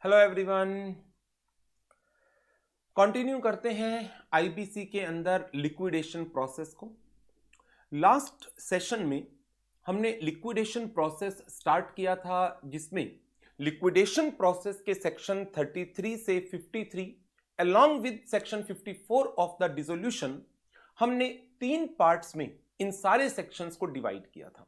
Hello everyone. Continue करते हैं IBC के अंदर लिक्विडेशन प्रोसेस को। लास्ट सेशन में हमने लिक्विडेशन प्रोसेस स्टार्ट किया था, जिसमें लिक्विडेशन प्रोसेस के सेक्शन 33 से 53 along with section 54 of the dissolution हमने 3 पार्ट्स में इन सारे सेक्शंस को डिवाइड किया था।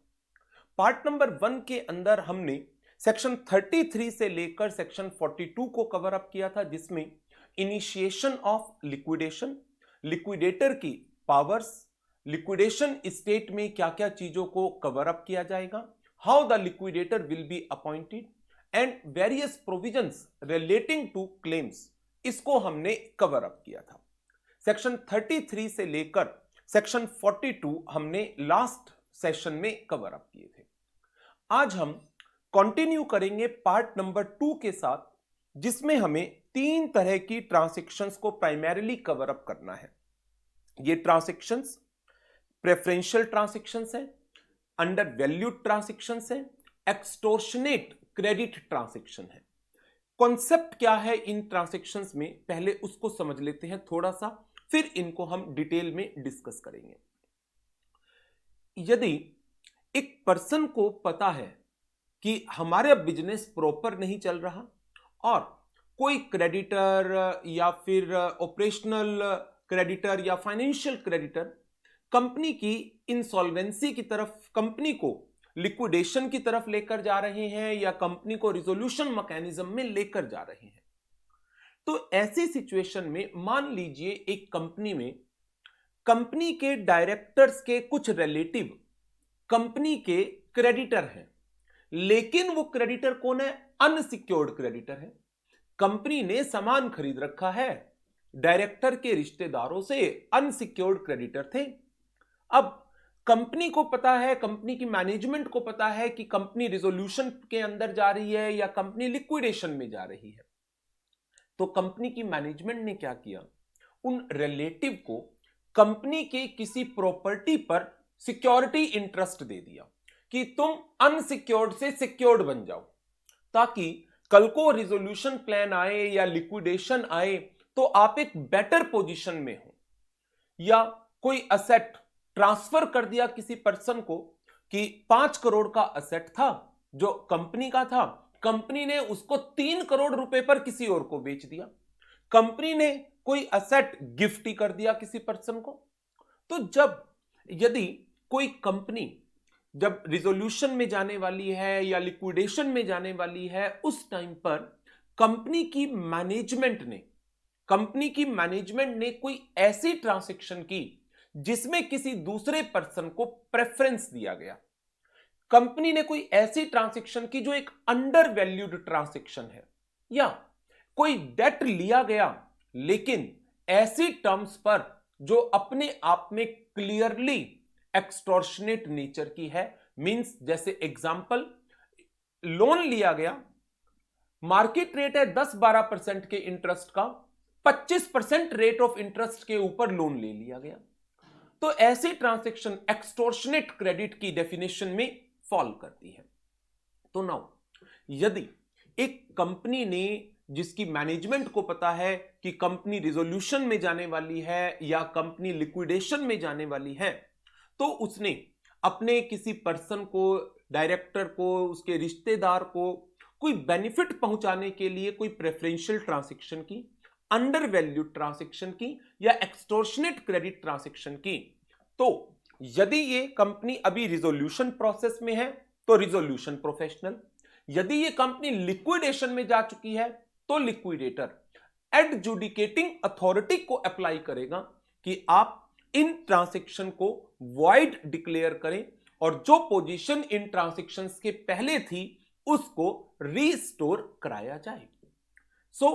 पार्ट नंबर 1 के अंदर हमने सेक्शन 33 से लेकर सेक्शन 42 को कवर अप किया था, जिसमें इनिशिएशन ऑफ लिक्विडेशन, लिक्विडेटर की पावर्स, लिक्विडेशन स्टेट में क्या क्या चीजों को कवर अप किया जाएगा, how the liquidator will be appointed and various provisions relating to claims, इसको हमने कवर अप किया था। सेक्शन 33 से लेकर सेक्शन 42 हमने लास्ट सेशन में कवर अप किए थे। आज हम कंटिन्यू करेंगे पार्ट नंबर 2 के साथ, जिसमें हमें 3 तरह की ट्रांजैक्शंस को प्राइमरीली कवर अप करना है। ये ट्रांजैक्शंस प्रेफरेंशियल ट्रांजैक्शंस हैं, अंडर वैल्यूड ट्रांजैक्शंस हैं, एक्सटॉर्शनेट क्रेडिट ट्रांजैक्शन है। कॉन्सेप्ट क्या है इन ट्रांजैक्शंस में, पहले उसको समझ लेते हैं थोड़ा सा, फिर इनको हम डिटेल में डिस्कस करेंगे। यदि एक पर्सन को पता है कि हमारा बिजनेस प्रॉपर नहीं चल रहा और कोई क्रेडिटर या फिर ऑपरेशनल क्रेडिटर या फाइनेंशियल क्रेडिटर कंपनी की इंसॉल्वेंसी की तरफ, कंपनी को लिक्विडेशन की तरफ लेकर जा रहे हैं या कंपनी को रिजोल्यूशन मैकेनिज्म में लेकर जा रहे हैं, तो ऐसी सिचुएशन में मान लीजिए एक कंपनी में कंपनी के डायरेक्टर्स के कुछ रिलेटिव कंपनी के क्रेडिटर हैं, लेकिन वो क्रेडिटर कौन है? अनसिक्योर्ड क्रेडिटर है। कंपनी ने सामान खरीद रखा है, डायरेक्टर के रिश्तेदारों से अनसिक्योर्ड क्रेडिटर थे। अब कंपनी को पता है, कंपनी की मैनेजमेंट को पता है कि कंपनी रिजोल्यूशन के अंदर जा रही है या कंपनी लिक्विडेशन में जा रही है। तो कंपनी की मैनेजमेंट ने क्या किया? उन रिलेटिव को कंपनी के किसी प्रॉपर्टी पर सिक्योरिटी इंटरेस्ट दे दिया कि तुम अनसिक्योर्ड से सिक्योर्ड बन जाओ, ताकि कल को रिजोल्यूशन प्लान आए या लिक्विडेशन आए तो आप एक बेटर पोजीशन में हो। या कोई असेट ट्रांसफर कर दिया किसी पर्सन को कि 5 करोड़ का असेट था जो कंपनी का था, कंपनी ने उसको 3 करोड़ रुपए पर किसी और को बेच दिया। कंपनी ने कोई असेट गिफ्ट ही कर दिया किसी पर्सन को। तो यदि कोई कंपनी जब रिजोल्यूशन में जाने वाली है या लिक्विडेशन में जाने वाली है, उस टाइम पर कंपनी की मैनेजमेंट ने कोई ऐसी ट्रांजैक्शन की जिसमें किसी दूसरे पर्सन को प्रेफरेंस दिया गया, कंपनी ने कोई ऐसी ट्रांजैक्शन की जो एक अंडर वैल्यूड ट्रांजैक्शन है, या कोई डेट लिया गया लेकिन ऐसी टर्म्स पर जो अपने आप में क्लियरली एक्सटॉर्शनेट नेचर की है। मींस जैसे एग्जांपल, लोन लिया गया, मार्केट रेट है 10-12% के इंटरेस्ट का, 25% रेट ऑफ इंटरेस्ट के ऊपर लोन ले लिया गया, तो ऐसी ट्रांजैक्शन एक्सटॉर्शनेट क्रेडिट की डेफिनेशन में फॉल करती है। तो नाउ यदि एक कंपनी ने, जिसकी मैनेजमेंट को पता है कि कंपनी रिजोल्यूशन में जाने वाली है या कंपनी लिक्विडेशन में जाने वाली है, तो उसने अपने किसी पर्सन को, डायरेक्टर को, उसके रिश्तेदार को कोई बेनिफिट पहुंचाने के लिए कोई प्रेफरेंशियल ट्रांजैक्शन की, अंडर वैल्यूड ट्रांजैक्शन की या एक्सटॉर्शनेट क्रेडिट ट्रांजैक्शन की। तो यदि ये कंपनी अभी रिजोल्यूशन प्रोसेस में है तो रिजोल्यूशन प्रोफेशनल, यदि ये कंपनी लिक्विडेशन में जा चुकी है तो लिक्विडेटर एडजुडिकेटिंग अथॉरिटी को अप्लाई करेगा कि आप इन ट्रांजैक्शन को वॉइड डिक्लेयर करें और जो पोजीशन इन ट्रांजैक्शंस के पहले थी उसको रीस्टोर कराया जाए। सो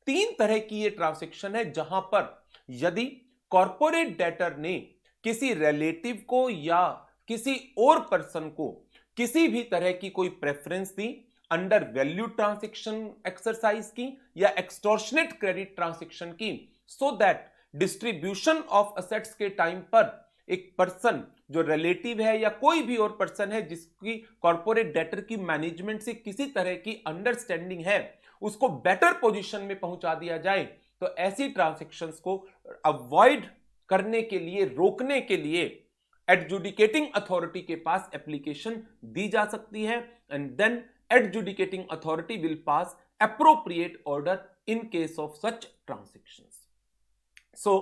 3 तरह की ये ट्रांजैक्शन है जहां पर यदि कॉर्पोरेट डेटर ने किसी रिलेटिव को या किसी और पर्सन को किसी भी तरह की कोई प्रेफरेंस दी, अंडर वैल्यू ट्रांजैक्शन एक्सरसाइज की या एक्सटॉर्शनेट क्रेडिट ट्रांजैक्शन की, so that distribution of assets के टाइम पर एक पर्सन जो रिलेटिव है या कोई भी और पर्सन है जिसकी कॉर्पोरेट डेटर की मैनेजमेंट से किसी तरह की अंडरस्टैंडिंग है, उसको बेटर पोजीशन में पहुंचा दिया जाए, तो ऐसी ट्रांजैक्शंस को अवॉइड करने के लिए, रोकने के लिए एडजुडिकेटिंग अथॉरिटी के पास एप्लीकेशन दी जा सकती है, and then adjudicating authority will pass appropriate order in case of such transactions. So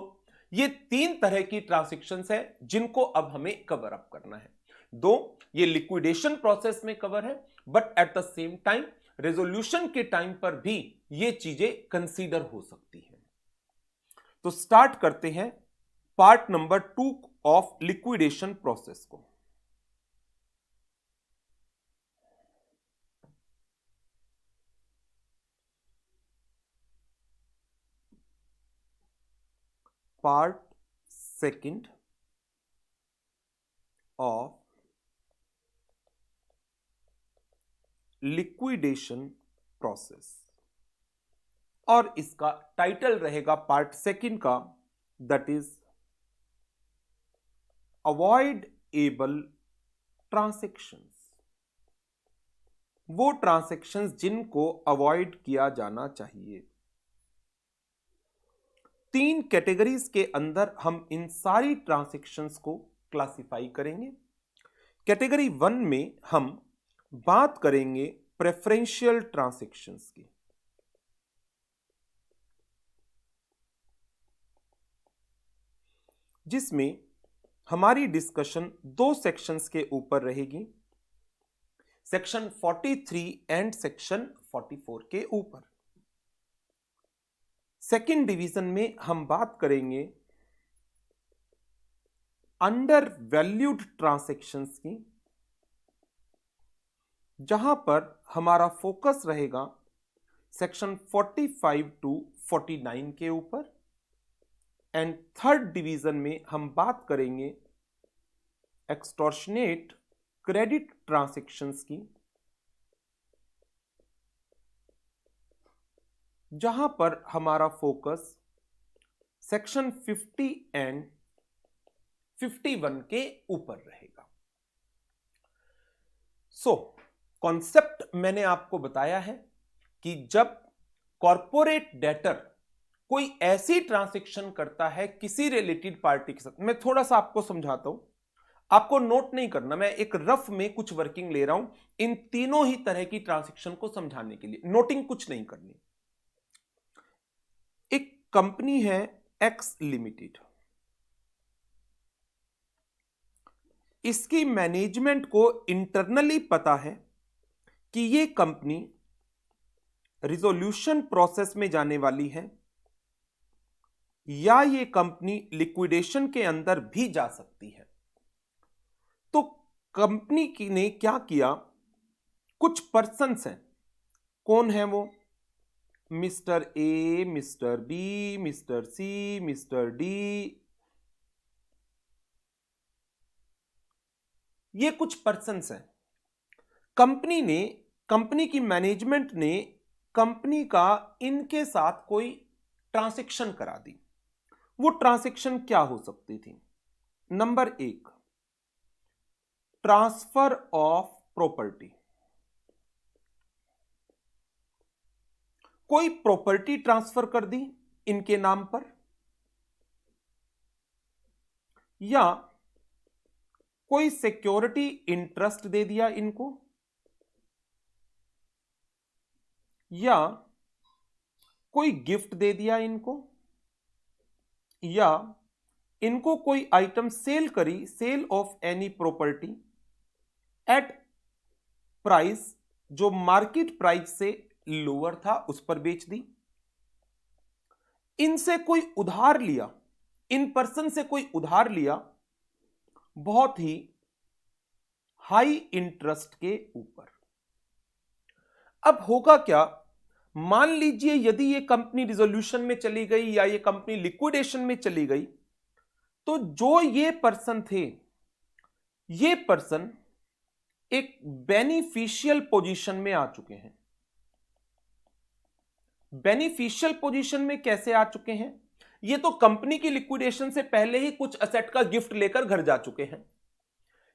ये 3 तरह की ट्रांजैक्शंस है जिनको अब हमें कवर अप करना है। 2 ये लिक्विडेशन प्रोसेस में कवर है, but at the same time resolution के टाइम पर भी ये चीजें कंसीडर हो सकती हैं। तो स्टार्ट करते हैं part number 2 of liquidation process को। पार्ट 2 ऑफ लिक्विडेशन प्रोसेस, और इसका टाइटल रहेगा पार्ट 2 का, दैट इज अवॉइडेबल ट्रांजैक्शंस। वो ट्रांजैक्शंस जिनको अवॉइड किया जाना चाहिए। 3 कैटेगरीज के अंदर हम इन सारी ट्रांजैक्शंस को क्लासिफाई करेंगे। कैटेगरी 1 में हम बात करेंगे प्रेफरेंशियल ट्रांजैक्शंस की, जिसमें हमारी डिस्कशन 2 सेक्शंस के ऊपर रहेगी, सेक्शन 43 एंड सेक्शन 44 के ऊपर। सेकेंड डिवीजन में हम बात करेंगे अंडर वैल्यूड ट्रांजैक्शंस की, जहां पर हमारा फोकस रहेगा सेक्शन 45 टू 49 के ऊपर। एंड थर्ड डिवीजन में हम बात करेंगे एक्सटॉर्शनेट क्रेडिट ट्रांजैक्शंस की, जहां पर हमारा फोकस सेक्शन 50 एंड 51 के ऊपर रहेगा। सो कॉन्सेप्ट मैंने आपको बताया है कि जब कॉर्पोरेट डेटर कोई ऐसी ट्रांजैक्शन करता है किसी रिलेटेड पार्टी के साथ, मैं थोड़ा सा आपको समझाता हूं, आपको नोट नहीं करना, मैं एक रफ में कुछ वर्किंग ले रहा हूं इन तीनों ही तरह की ट्रांजैक्शन को समझाने के लिए, नोटिंग कुछ नहीं करनी। एक कंपनी है एक्स लिमिटेड, इसकी मैनेजमेंट को इंटरनली पता है कि ये कंपनी रिजोल्यूशन प्रोसेस में जाने वाली है, या ये कंपनी लिक्विडेशन के अंदर भी जा सकती है। तो कंपनी की ने क्या किया, कुछ पर्सन्स हैं, कौन है वो, mister A, mister B, mister C, mister D, ये कुछ पर्सन्स हैं। कंपनी की मैनेजमेंट ने कंपनी का इनके साथ कोई ट्रांजैक्शन करा दी। वो ट्रांजैक्शन क्या हो सकती थी? Number 1, transfer of property. कोई प्रॉपर्टी ट्रांसफर कर दी इनके नाम पर, या कोई सिक्योरिटी इंटरेस्ट दे दिया इनको, या कोई गिफ्ट दे दिया इनको, या इनको कोई आइटम सेल करी, sale of any property at price जो मार्केट प्राइस से लोअर था, उस पर बेच दी। इनसे कोई उधार लिया, इन पर्सन से कोई उधार लिया बहुत ही हाई इंटरेस्ट के ऊपर। अब होगा क्या, मान लीजिए यदि ये कंपनी रिजोल्यूशन में चली गई या ये कंपनी लिक्विडेशन में चली गई, तो जो ये पर्सन थे, ये पर्सन एक बेनिफिशियल पोजीशन में आ चुके हैं। बेनिफिशियल पोजीशन में कैसे आ चुके हैं? ये तो कंपनी की लिक्विडेशन से पहले ही कुछ असेट का गिफ्ट लेकर घर जा चुके हैं।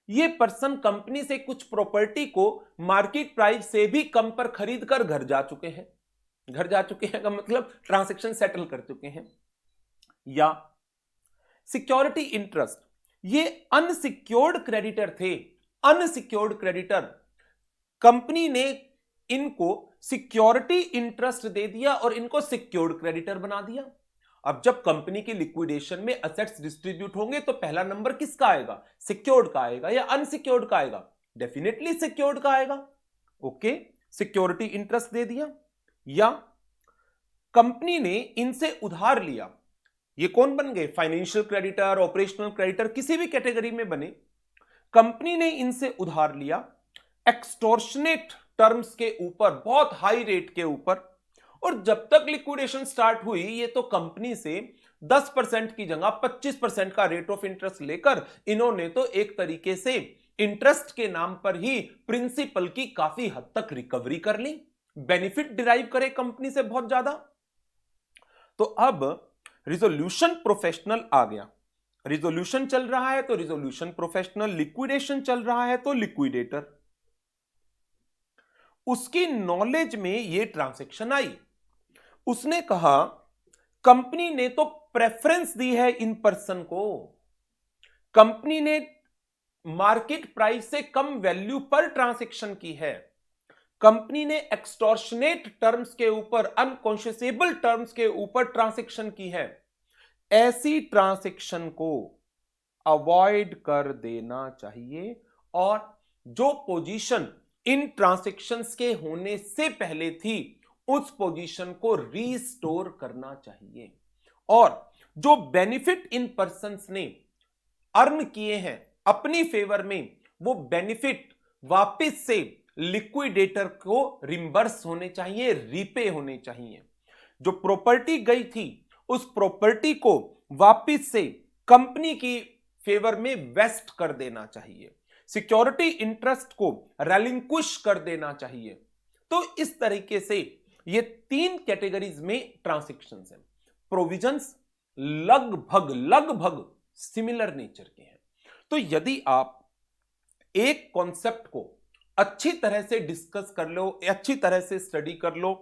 ये पर्सन कंपनी से कुछ प्रॉपर्टी को मार्केट प्राइस से भी कम पर खरीद कर घर जा चुके हैं। घर जा चुके हैं का मतलब ट्रांजैक्शन सेटल कर चुके हैं। या सिक्योरिटी इंटरेस्ट, ये अनसिक्योर्ड क्रेडिटर थे। अनसिक्योर्ड क्रेडिटर, कंपनी ने इनको सिक्योरिटी इंटरेस्ट दे दिया और इनको सिक्योर्ड क्रेडिटर बना दिया। अब जब कंपनी की लिक्विडेशन में असेट्स डिस्ट्रीब्यूट होंगे तो पहला नंबर किसका आएगा? सिक्योर्ड का आएगा या अनसिक्योर्ड का आएगा? डेफिनेटली सिक्योर्ड का आएगा। ओके, सिक्योरिटी इंटरेस्ट दे दिया। या कंपनी ने इनसे उधार लिया, ये कौन बन गए? फाइनेंशियल क्रेडिटर, ऑपरेशनल क्रेडिटर, किसी भी कैटेगरी में बने। कंपनी ने इनसे उधार लिया एक्सटॉर्शनेट टर्म्स के ऊपर, बहुत हाई रेट के ऊपर, और जब तक लिक्विडेशन स्टार्ट हुई ये तो कंपनी से 10% की जगह 25% का रेट ऑफ इंटरेस्ट लेकर इन्होंने तो एक तरीके से इंटरेस्ट के नाम पर ही प्रिंसिपल की काफी हद तक रिकवरी कर ली, बेनिफिट डिराइव करे कंपनी से बहुत ज्यादा। तो अब रिजोल्यूशन प्रोफेशनल आ गया। रिजोल्यूशन चल रहा है तो रिजोल्यूशन प्रोफेशनल, लिक्विडेशन चल रहा है तो लिक्विडेटर। उसकी नॉलेज में ये ट्रांजैक्शन आई। उसने कहा कंपनी ने तो प्रेफरेंस दी है इन पर्सन को, कंपनी ने मार्केट प्राइस से कम वैल्यू पर ट्रांजैक्शन की है, कंपनी ने एक्सटॉर्शनेट टर्म्स के ऊपर, अनकॉन्शियसेबल टर्म्स के ऊपर ट्रांजैक्शन की है। ऐसी ट्रांजैक्शन को अवॉइड कर देना चाहिए और जो पोजीशन इन ट्रांजैक्शंस के होने से पहले थी उस पोजीशन को रीस्टोर करना चाहिए। और जो बेनिफिट इन पर्संस ने अर्न किए हैं अपनी फेवर में, वो बेनिफिट वापस से लिक्विडेटर को रिम्बर्स होने चाहिए, रीपे होने चाहिए। जो प्रॉपर्टी गई थी उस प्रॉपर्टी को वापस से कंपनी की फेवर में वेस्ट कर देना चाहिए, सिक्योरिटी इंटरेस्ट को रेलिंक्विश कर देना चाहिए। तो इस तरीके से ये 3 कैटेगरीज में ट्रांजैक्शंस हैं। प्रोविजंस लगभग सिमिलर नेचर के हैं। तो यदि आप एक कॉन्सेप्ट को अच्छी तरह से डिस्कस कर लो, अच्छी तरह से स्टडी कर लो,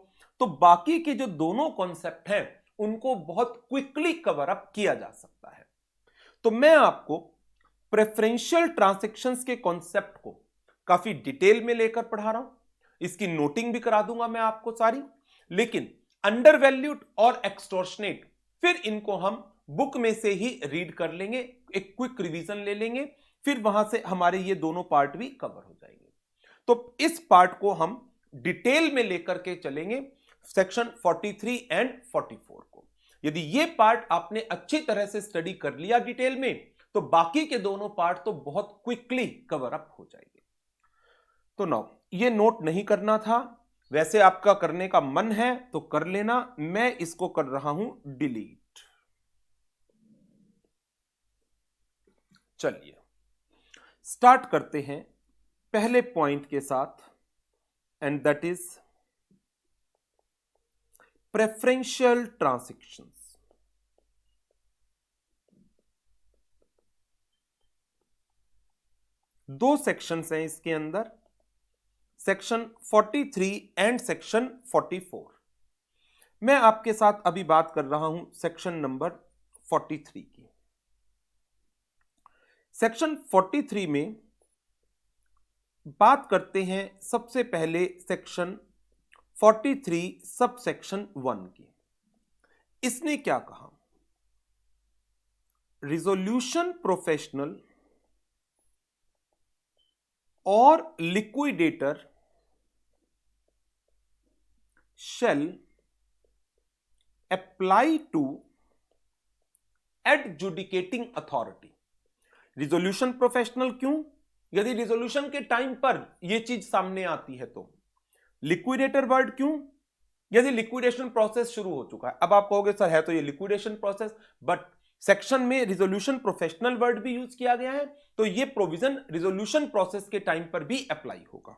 तो बाकी के जो दोनों कॉन्सेप्ट हैं उनको बहुत क्विकली कवर अप किया जा सकता है। तो मैं आपको प्रेफरेंशियल ट्रांजैक्शंस के कॉन्सेप्ट को काफी डिटेल में लेकर पढ़ा रहा हूं, इसकी नोटिंग भी करा दूंगा मैं आपको सारी। लेकिन अंडरवैल्यूड और एक्सटॉर्शनेट फिर इनको हम बुक में से ही रीड कर लेंगे, एक क्विक रिवीजन ले लेंगे, फिर वहां से हमारे ये दोनों पार्ट भी कवर हो जाएंगे। तो इस पार्ट को हम डिटेल में लेकर के चलेंगे, सेक्शन 43 एंड 44 को। यदि ये पार्ट आपने अच्छी तरह से स्टडी कर लिया डिटेल में, तो बाकी के दोनों पार्ट तो बहुत क्विकली कवर अप हो जाएंगे। तो नाउ ये नोट नहीं करना था, वैसे आपका करने का मन है तो कर लेना, मैं इसको कर रहा हूं डिलीट। चलिए स्टार्ट करते हैं पहले पॉइंट के साथ, and that is preferential transactions. दो सेक्शंस हैं इसके अंदर, सेक्शन 43 एंड सेक्शन 44। मैं आपके साथ अभी बात कर रहा हूं सेक्शन नंबर 43 की। सेक्शन 43 में बात करते हैं सबसे पहले सेक्शन 43 सब सेक्शन 1 की। इसने क्या कहा? रिजोल्यूशन प्रोफेशनल और liquidator shall apply to adjudicating authority। Resolution professional क्यों? यदि रिजोल्यूशन के टाइम पर यह चीज सामने आती है तो। लिक्विडेटर वर्ड क्यों? यदि लिक्विडेशन प्रोसेस शुरू हो चुका है। अब आप कहोगे सर है तो ये लिक्विडेशन प्रोसेस, बट सेक्शन में रिजोल्यूशन प्रोफेशनल वर्ड भी यूज किया गया है, तो ये प्रोविजन रिजोल्यूशन प्रोसेस के टाइम पर भी अप्लाई होगा।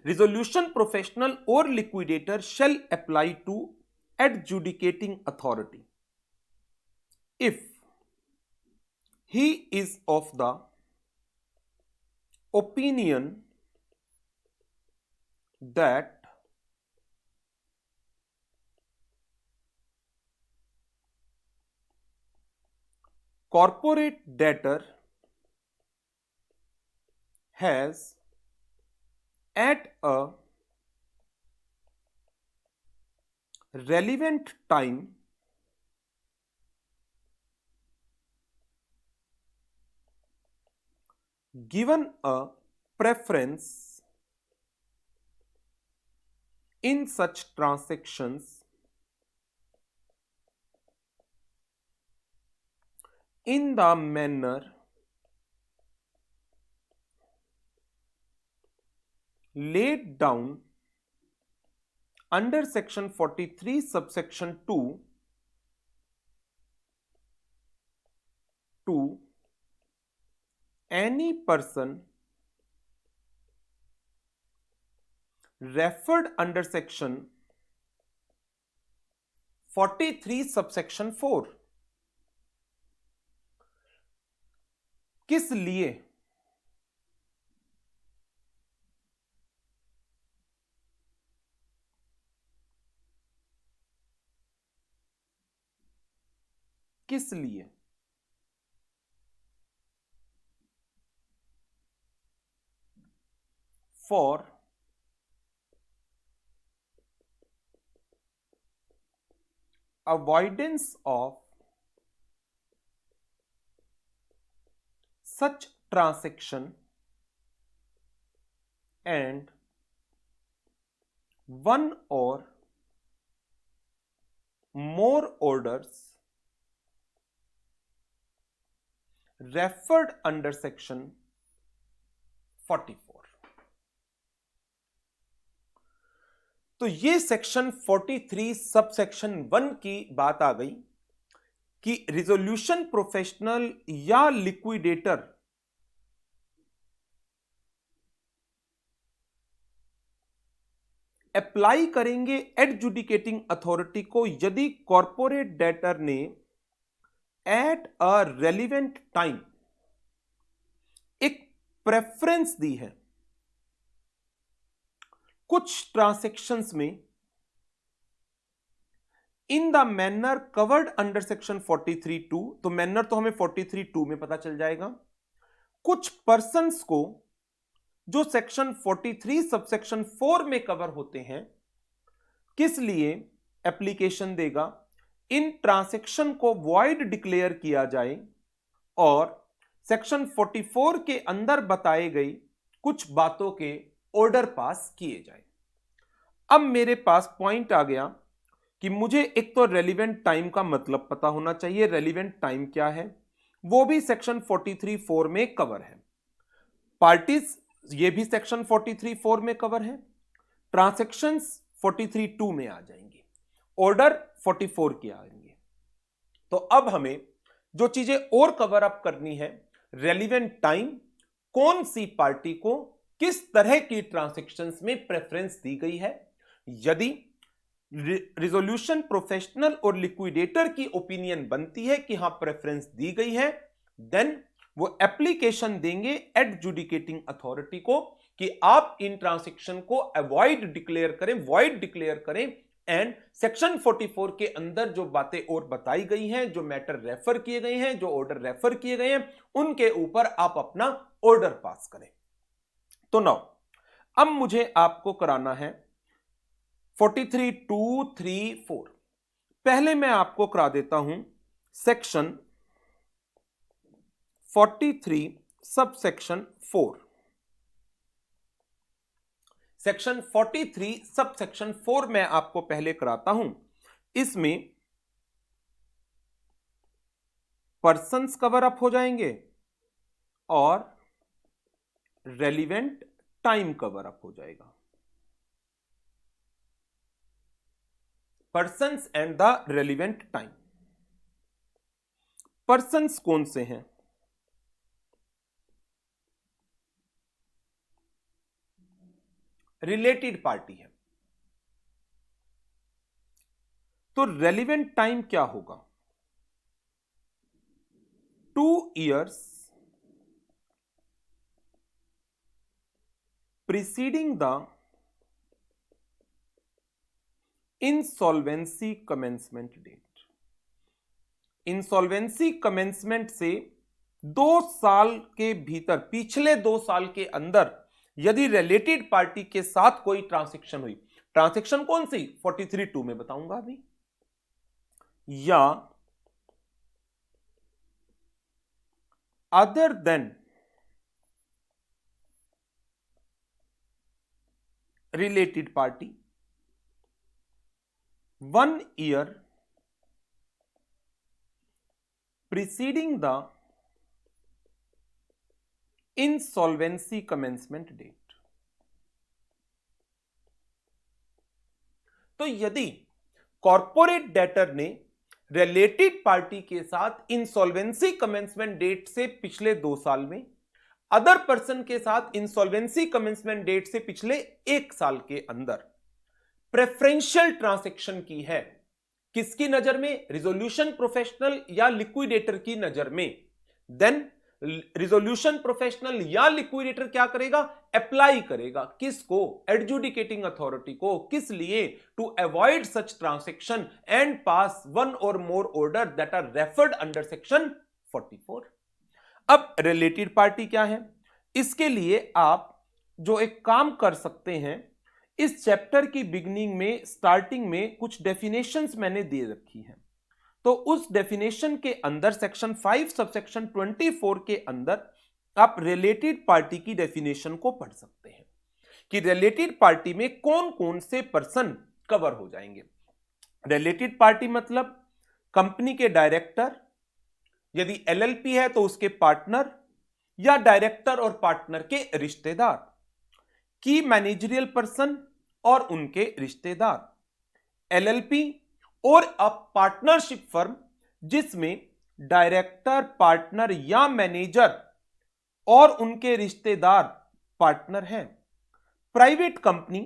Resolution professional or liquidator shall apply to adjudicating authority if he is of the opinion that corporate debtor has at a relevant time given a preference in such transactions in the manner laid down under section 43 subsection 2 to any person referred under section 43 subsection 4। किस लिए? किस लिए? For avoidance of such transaction and one or more orders referred under section 44। तो ये section 43 sub section 1 की बात आ गई कि रिजोल्यूशन प्रोफेशनल या लिक्विडेटर अप्लाई करेंगे एडजुडिकेटिंग अथॉरिटी को यदि कॉर्पोरेट डेटर ने एट अ रेलिवेंट टाइम एक प्रेफरेंस दी है कुछ ट्रांसैक्शंस में इन the manner covered under section 43(2)। तो मैनर तो हमें 43(2) में पता चल जाएगा। कुछ पर्संस को जो सेक्शन 43 सबसेक्शन 4 में कवर होते हैं, किस लिए एप्लीकेशन देगा? इन ट्रांसैक्शन को वॉइड डिक्लेयर किया जाए और सेक्शन 44 के अंदर बताए गई कुछ बातों के ऑर्डर पास किए जाए। अब मेरे पास पॉइंट आ गया कि मुझे एक तो रेलिवेंट टाइम का मतलब पता होना चाहिए। रेलिवेंट टाइम क्या है? वो भी सेक्शन 43(4) में कवर है। पार्टीज ये भी सेक्शन 43(4) में कवर है। ट्रांसैक्शंस 43(2) में आ जाएंगे, ऑर्डर 44 के आएंगे। तो अब हमें जो चीजें और कवर अप करनी है, रेलिवेंट टाइम, कौन सी पार्टी को किस तरह की ट्रांसैक्शंस में प्रेफरेंस दी गई है। यदि रिजोल्यूशन प्रोफेशनल और लिक्विडेटर की ओपिनियन बनती है कि हां प्रेफरेंस दी गई है, देन वो एप्लीकेशन देंगे एडजुडिकेटिंग अथॉरिटी को कि आप इन ट्रांसैक्शन को अवॉइड डिक्लेयर करें, वॉइड डिक्लेयर करें एंड सेक्शन 44 के अंदर जो बातें और बताई गई हैं, जो मैटर रेफर किए गए हैं, जो ऑर्डर रेफर किए गए हैं, उनके ऊपर आप अपना ऑर्डर पास करें। तो नाउ अब मुझे आपको कराना है 43(2)(3)(4। पहले मैं आपको करा देता हूं section 43 sub section 4। Section 43 sub section 4 में आपको पहले कराता हूं। इसमें पर्संस कवर अप हो जाएंगे और रेलिवेंट टाइम कवर अप हो जाएगा। Persons and the relevant time. Persons कौन से हैं? रिलेटेड पार्टी है। तो रेलिवेंट टाइम क्या होगा? 2 years preceding the insolvency commencement date। Insolvency commencement से 2 साल के भीतर, पिछले 2 साल के अंदर यदि रिलेटेड पार्टी के साथ कोई ट्रांजैक्शन हुई, ट्रांजैक्शन कौन सी 43(2) में बताऊंगा अभी, या other than related party 1 year preceding the insolvency commencement date। तो यदि कॉर्पोरेट डेटर ने रिलेटेड पार्टी के साथ इंसॉल्वेंसी कमेंसमेंट डेट से पिछले 2 साल में, अदर पर्सन के साथ इंसॉल्वेंसी कमेंसमेंट डेट से पिछले 1 साल के अंदर प्रेफरेंशियल ट्रांजैक्शन की है, किसकी नजर में, रिजोल्यूशन प्रोफेशनल या लिक्विडेटर की नजर में, देन रिजोल्यूशन प्रोफेशनल या लिक्विडेटर क्या करेगा, अप्लाई करेगा, किसको, एडजुडिकेटिंग अथॉरिटी को, किस लिए, to avoid such transaction and pass 1 or more order that are referred under section 44। अब रिलेटेड पार्टी क्या है, इसके लिए आप जो एक काम कर सकते हैं, इस चैप्टर की बिगिनिंग में, स्टार्टिंग में कुछ डेफिनेशंस मैंने दे रखी हैं, तो उस डेफिनेशन के अंदर सेक्शन 5 सबसेक्शन 24 के अंदर आप रिलेटेड पार्टी की डेफिनेशन को पढ़ सकते हैं कि रिलेटेड पार्टी में कौन कौन से पर्सन कवर हो जाएंगे। रिलेटेड पार्टी मतलब कंपनी के डायरेक्टर, यदि एलएलपी है तो उसके पार्टनर या डायरेक्टर और पार्टनर के रिश्तेदार, की मैनेजरियल पर्सन और उनके रिश्तेदार, एलएलपी और अ पार्टनरशिप फर्म जिसमें डायरेक्टर, पार्टनर या मैनेजर और उनके रिश्तेदार पार्टनर हैं, प्राइवेट कंपनी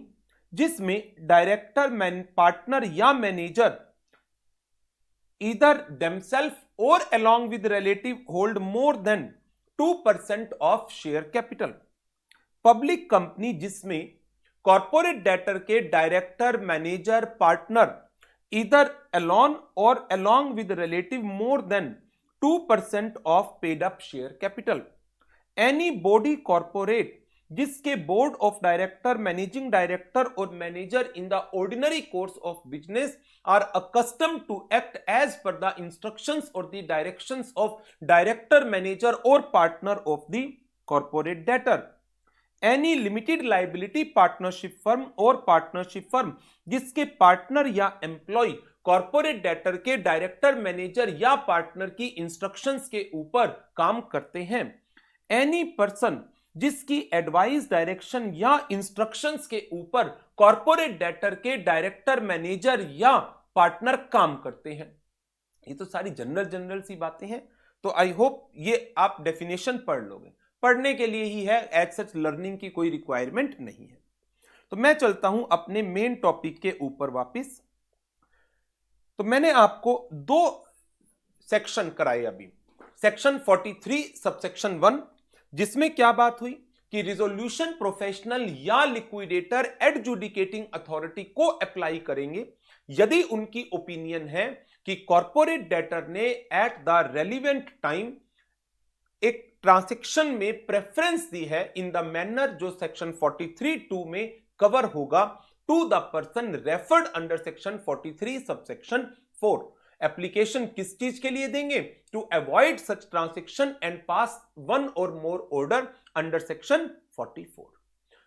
जिसमें डायरेक्टर, पार्टनर या manager either themselves or along with relative hold more than 2% of share capital। Public company जिसमें कॉर्पोरेट डेटर के director, manager, partner either alone or along with relative more than 2% of paid up share capital। any body corporate जिसके board of director, managing director और manager in the ordinary course of business are accustomed to act as per the instructions और the directions of director, manager और partner of the corporate debtor. Any limited liability partnership firm और partnership firm जिसके partner या employ corporate debtor के director, manager या partner की instructions के ऊपर काम करते हैं। एनी पर्सन जिसकी एडवाइस, डायरेक्शन या इंस्ट्रक्शंस के ऊपर कॉर्पोरेट डेटर के डायरेक्टर, मैनेजर या पार्टनर काम करते हैं। ये तो सारी जनरल सी बातें हैं, तो आई होप ये आप डेफिनेशन पढ़ लोगे, पढ़ने के लिए ही है, एज सच लर्निंग की कोई रिक्वायरमेंट नहीं है। तो मैं चलता हूं अपने मेन टॉपिक के ऊपर वापस। तो मैंने आपको 2 सेक्शन कराए अभी, सेक्शन 43 सबसेक्शन 1 जिसमें क्या बात हुई कि रिजोल्यूशन प्रोफेशनल या लिक्विडेटर एडजुडिकेटिंग अथॉरिटी को अप्लाई करेंगे यदि उनकी ओपिनियन है कि कॉर्पोरेट डेटर ने एट द रेलिवेंट टाइम एक ट्रांजैक्शन में प्रेफरेंस दी है इन द मैनर जो सेक्शन 43(2) में कवर होगा to the person referred under section 43 subsection 4। Application किस चीज के लिए देंगे, to avoid such transaction and pass 1 or more order under section 44।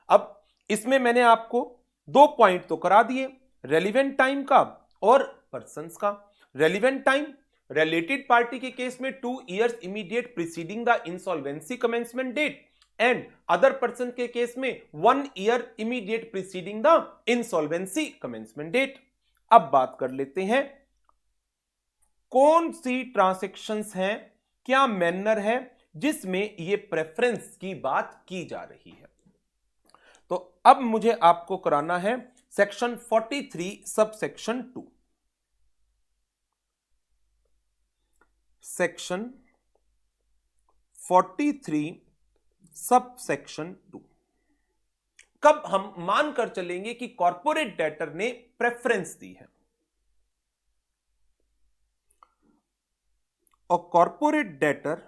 अब इसमें मैंने आपको 2 पॉइंट तो करा दिए, रेलिवेंट टाइम का और पर्संस का। रेलिवेंट टाइम रिलेटेड पार्टी के केस में 2 years immediate preceding the insolvency commencement date and other person के केस में 1 year immediate preceding the insolvency commencement date. अब बात कर लेते हैं कौन सी ट्रांजैक्शंस हैं, क्या मैनर है जिसमें ये प्रेफरेंस की बात की जा रही है। तो अब मुझे आपको कराना है सेक्शन 43 सबसेक्शन 2। सेक्शन 43 सबसेक्शन 2 कब हम मानकर चलेंगे कि कॉर्पोरेट डेटर ने प्रेफरेंस दी है। a corporate debtor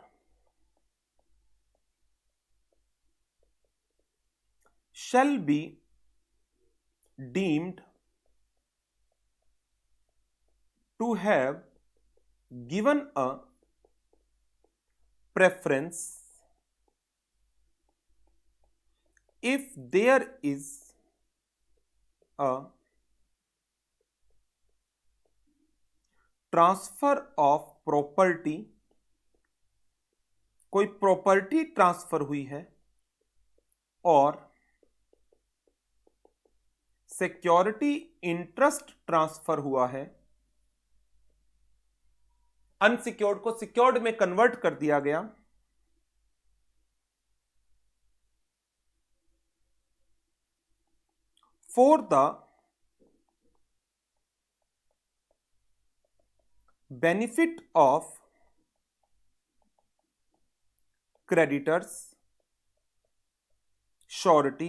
shall be deemed to have given a preference if there is a transfer of property, कोई प्रॉपर्टी ट्रांसफर हुई है और सिक्योरिटी इंटरेस्ट ट्रांसफर हुआ है, अनसिक्योर्ड को सिक्योर्ड में कन्वर्ट कर दिया गया, for the benefit of creditors, surety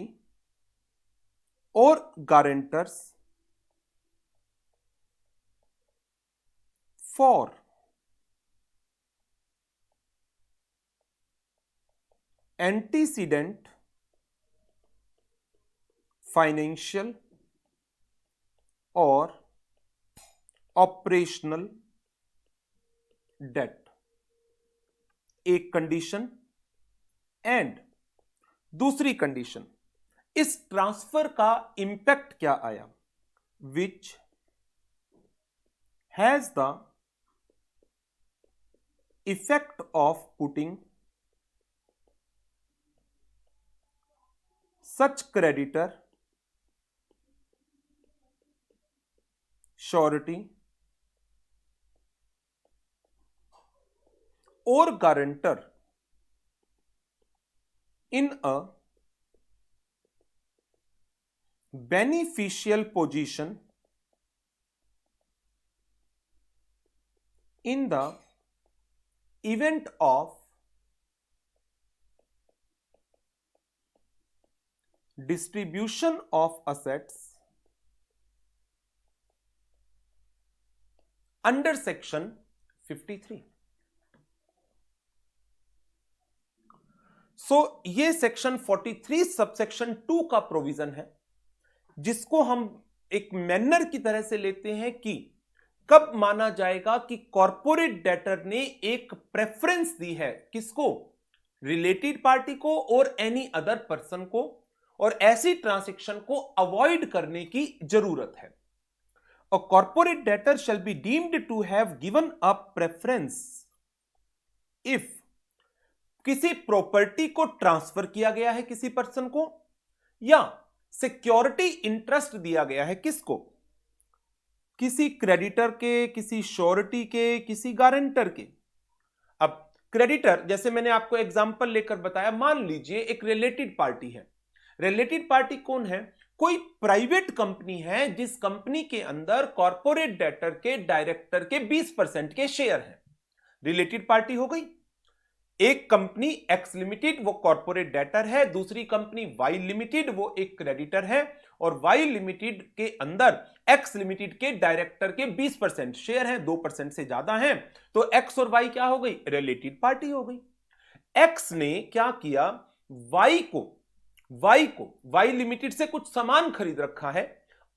or guarantors for antecedent financial or operational debt, एक कंडीशन। एंड दूसरी कंडीशन, इस ट्रांसफर का इंपैक्ट क्या आया, which has the effect of putting such creditor, surety or guarantor in a beneficial position in the event of distribution of assets under section 53। ये section 43 subsection 2 का provision है, जिसको हम एक मैनर की तरह से लेते हैं कि कब माना जाएगा कि कॉर्पोरेट डेटर ने एक प्रेफरेंस दी है, किसको, रिलेटेड पार्टी को और एनी अदर पर्सन को, और ऐसी ट्रांजैक्शन को अवॉइड करने की जरूरत है। A corporate debtor shall be deemed to have given a preference if किसी प्रॉपर्टी को ट्रांसफर किया गया है किसी पर्सन को, या सिक्योरिटी इंटरेस्ट दिया गया है किसको, किसी क्रेडिटर के, किसी श्योरिटी के, किसी गारंटर के। अब क्रेडिटर, जैसे मैंने आपको एग्जांपल लेकर बताया, मान लीजिए एक रिलेटेड पार्टी है। रिलेटेड पार्टी कौन है, कोई प्राइवेट कंपनी है जिस कंपनी के अंदर कॉर्पोरेट डेटर के डायरेक्टर के 20% के शेयर हैं, रिलेटेड पार्टी हो गई। एक कंपनी एक्स लिमिटेड वो कॉर्पोरेट डेटर है, दूसरी कंपनी वाई लिमिटेड वो एक क्रेडिटर है, और वाई लिमिटेड के अंदर एक्स लिमिटेड के डायरेक्टर के 20% शेयर हैं, 2% से ज्यादा हैं, तो एक्स और वाई क्या हो गई, रिलेटेड पार्टी हो गई। एक्स ने क्या किया, वाई लिमिटेड से कुछ सामान खरीद रखा है,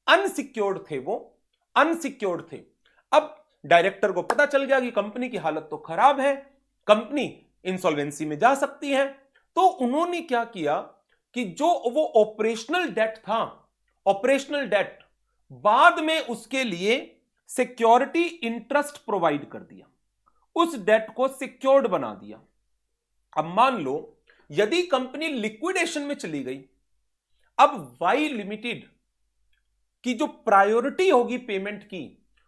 अनसिक्योर्ड थे, वो अनसिक्योर्ड थे। अब डायरेक्टर को पता चल गया कि कंपनी की हालत तो खराब है, कंपनी इंसॉल्वेंसी में जा सकती है, तो उन्होंने क्या किया कि जो वो ऑपरेशनल डेट था, ऑपरेशनल डेट बाद में उसके लिए सिक्योरिटी इंटरेस्ट प्रोवाइड कर दिया, उस डेट को सिक्योर्ड बना दिया। अब मान लो यदि कंपनी लिक्विडेशन में चली गई, अब वाई लिमिटेड की जो प्रायोरिटी होगी पेमेंट की,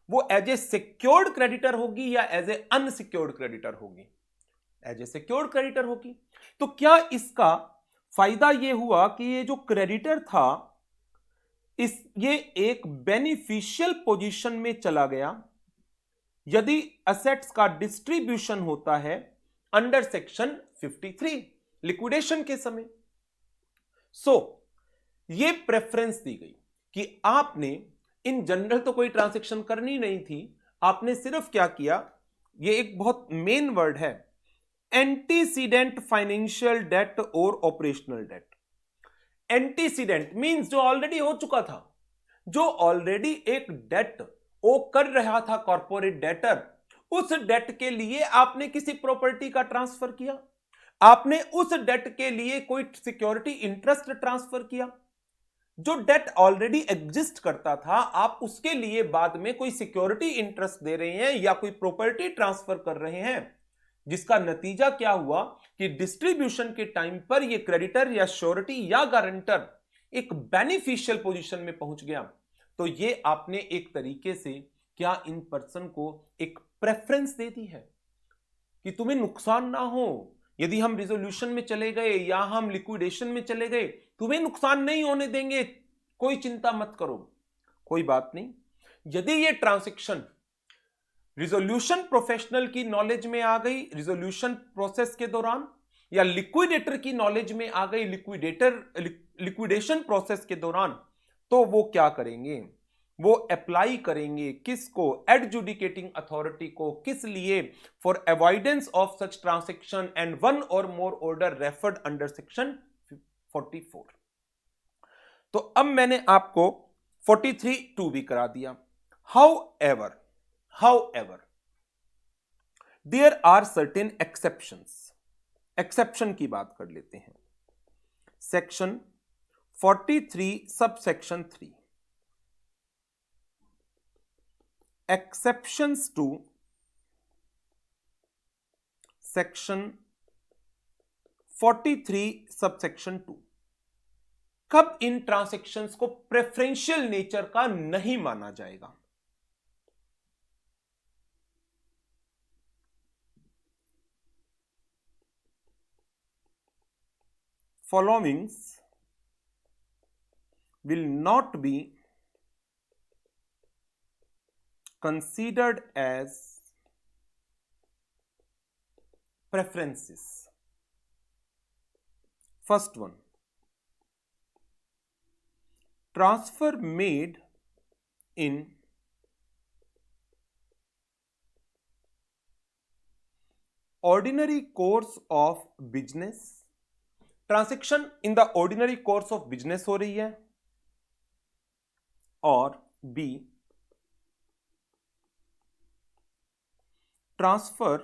वो एज ए सिक्योर्ड क्रेडिटर होगी या एज ए अनसिक्योर्ड क्रेडिटर होगी, एज ए सिक्योर्ड क्रेडिटर होगी। तो क्या इसका फायदा यह हुआ कि ये जो क्रेडिटर था ये एक बेनिफिशियल पोजीशन में चला गया यदि असेट्स का डिस्ट्रीब्यूशन होता है अंडर सेक्शन 53 लिक्विडेशन के समय। ये प्रेफरेंस दी गई कि आपने इन जनरल तो कोई ट्रांजैक्शन करनी नहीं थी, आपने सिर्फ क्या किया, ये एक बहुत मेन वर्ड है, एंटीसीडेंट फाइनेंशियल डेट और ऑपरेशनल डेट। एंटीसीडेंट मींस जो ऑलरेडी हो चुका था, जो ऑलरेडी एक डेट ओ कर रहा था कॉर्पोरेट डेटर, उस डेट के लिए आपने किसी प्रॉपर्टी का ट्रांसफर किया, आपने उस डेट के लिए कोई सिक्योरिटी इंटरेस्ट ट्रांसफर किया। जो डेट ऑलरेडी एग्जिस्ट करता था, आप उसके लिए बाद में कोई सिक्योरिटी इंटरेस्ट दे रहे हैं या कोई प्रॉपर्टी ट्रांसफर कर रहे हैं, जिसका नतीजा क्या हुआ कि डिस्ट्रीब्यूशन के टाइम पर ये क्रेडिटर या श्योरिटी या गारंटर एक बेनिफिशियल पोजीशन में पहुंच गया। तो ये आपने एक तरीके से क्या इन पर्सन को एक प्रेफरेंस दे दी है कि तुम्हें नुकसान ना हो। यदि हम रिजोल्यूशन में चले गए या हम लिक्विडेशन में चले गए, तुम्हें नुकसान नहीं होने देंगे, कोई चिंता मत करो। कोई बात नहीं, यदि ये ट्रांजैक्शन रिजोल्यूशन प्रोफेशनल की नॉलेज में आ गई रिजोल्यूशन प्रोसेस के दौरान, या लिक्विडेटर की नॉलेज में आ गई लिक्विडेशन प्रोसेस के दौरान, तो वो क्या करेंगे, वो अप्लाई करेंगे किसको, एडजुडिकेटिंग अथॉरिटी को। किस लिए? For avoidance of such transaction and one or more order referred under section 44। तो अब मैंने आपको 43(2) भी करा दिया। However there are certain exceptions. Exception की बात कर लेते हैं। Section 43 subsection 3, exceptions to section 43 subsection 2 कब इन ट्रांजैक्शंस को प्रेफरेंशियल नेचर का नहीं माना जाएगा? Followings will not be considered as preferences. First one, transfer made in ordinary course of business। Transaction in the ordinary course of business हो रही है। और B, transfer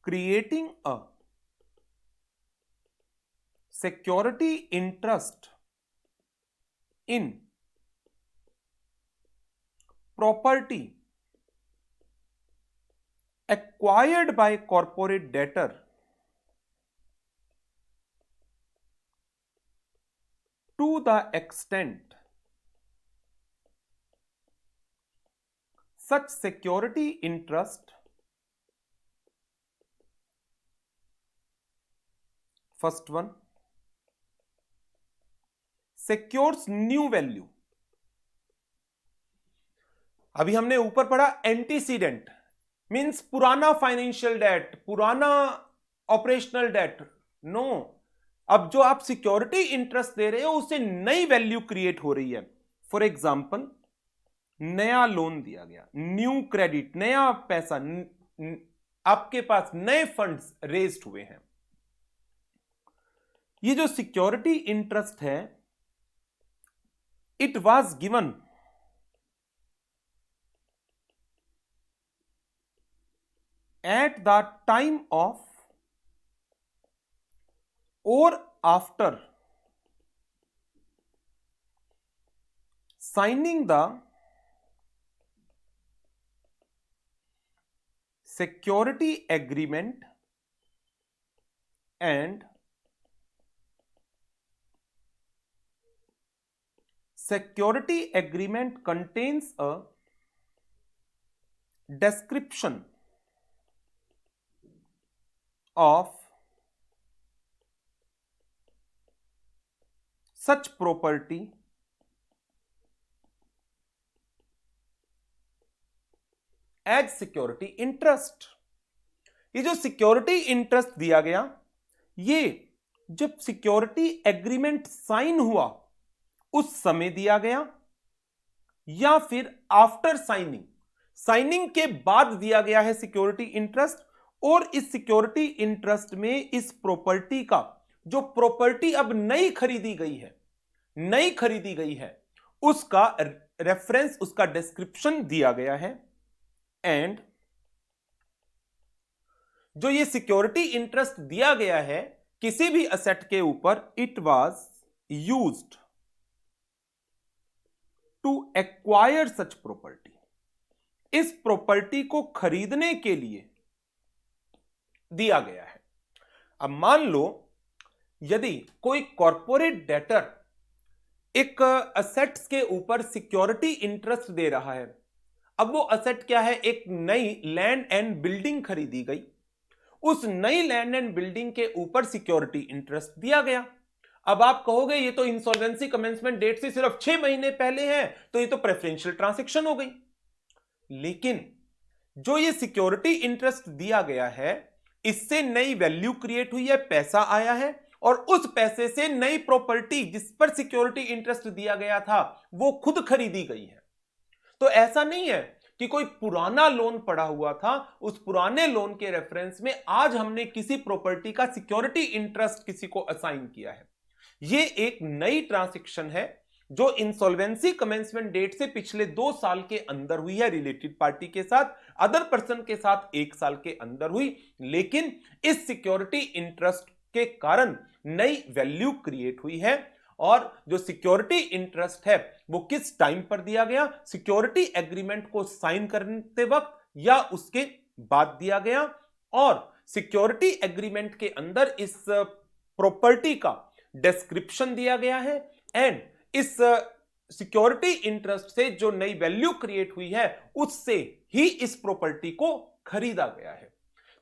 creating a security interest in property acquired by corporate debtor to the extent such security interest, first one, secures new value। अभी हमने ऊपर पढ़ा antecedent means पुराना financial debt, पुराना ऑपरेशनल डेट। नो, अब जो आप सिक्योरिटी इंटरेस्ट दे रहे हो उससे नई वैल्यू क्रिएट हो रही है। फॉर एग्जांपल, नया लोन दिया गया, न्यू क्रेडिट, नया पैसा, आपके पास नए फंड्स रेज्ड हुए हैं। ये जो सिक्योरिटी इंटरेस्ट है, it was given at the time of or after signing the security agreement, and security agreement contains a description of such property as security interest। ये जो सिक्योरिटी इंटरेस्ट दिया गया, ये जब सिक्योरिटी एग्रीमेंट साइन हुआ उस समय दिया गया या फिर आफ्टर साइनिंग। साइनिंग के बाद दिया गया है सिक्योरिटी इंटरेस्ट, और इस सिक्योरिटी इंटरेस्ट में इस प्रॉपर्टी का जो प्रॉपर्टी अब नई खरीदी गई है उसका रेफरेंस, उसका डिस्क्रिप्शन दिया गया है। एंड जो ये सिक्योरिटी इंटरेस्ट दिया गया है किसी भी असेट के ऊपर, it was used to acquire such property, इस प्रॉपर्टी को खरीदने के लिए दिया गया है। अब मान लो यदि कोई कॉर्पोरेट डेटर एक असेट्स के ऊपर सिक्योरिटी इंटरेस्ट दे रहा है, अब वो असेट क्या है, एक नई लैंड एंड बिल्डिंग खरीदी गई, उस नई लैंड एंड बिल्डिंग के ऊपर सिक्योरिटी इंटरेस्ट दिया गया। अब आप कहोगे ये तो इंसॉल्वेंसी कमेंसमेंट डेट से सिर्फ 6 महीने पहले है, तो ये तो प्रेफरेंशियल ट्रांजैक्शन हो गई। लेकिन जो ये सिक्योरिटी इंटरेस्ट दिया गया है इससे नई वैल्यू क्रिएट हुई है, पैसा आया है, और उस पैसे से नई प्रॉपर्टी जिस पर सिक्योरिटी इंटरेस्ट दिया गया था वो खुद खरीदी गई है। तो ऐसा नहीं है कि कोई पुराना लोन पड़ा हुआ था, उस पुराने लोन के रेफरेंस में आज हमने किसी प्रॉपर्टी का सिक्योरिटी इंटरेस्ट किसी को असाइन किया है। ये एक नई ट्रांजैक्शन है जो इंसॉल्वेंसी कमेंसमेंट डेट से पिछले 2 साल के अंदर हुई है, रिलेटेड पार्टी के साथ, अदर पर्सन के साथ 1 साल के अंदर हुई, लेकिन इस सिक्योरिटी इंटरेस्ट के कारण नई वैल्यू क्रिएट हुई है। और जो सिक्योरिटी इंटरेस्ट है वो किस टाइम पर दिया गया, सिक्योरिटी एग्रीमेंट को साइन करते वक्त या उसके बाद दिया गया, और सिक्योरिटी एग्रीमेंट के अंदर इस प्रॉपर्टी का डिस्क्रिप्शन दिया गया है, एंड इस सिक्योरिटी इंटरेस्ट से जो नई वैल्यू क्रिएट हुई है उससे ही इस प्रॉपर्टी को खरीदा गया है।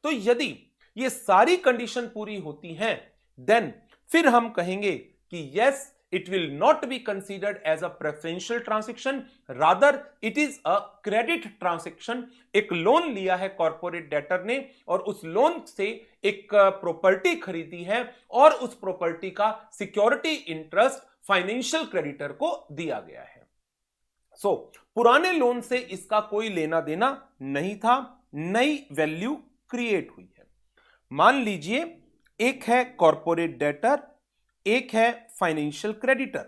तो यदि ये सारी कंडीशन पूरी होती हैं देन फिर हम कहेंगे कि yes, it will not be considered as a preferential transaction, rather it is a credit transaction। एक लोन लिया है कॉर्पोरेट डेटर ने और उस लोन से एक प्रॉपर्टी खरीदी है और उस प्रॉपर्टी का सिक्योरिटी इंटरेस्ट फाइनेंशियल क्रेडिटर को दिया गया है। सो पुराने लोन से इसका कोई लेना देना नहीं था, नई वैल्यू क्रिएट हुई है। मान लीजिए एक है कॉर्पोरेट डेटर, एक है फाइनेंशियल क्रेडिटर।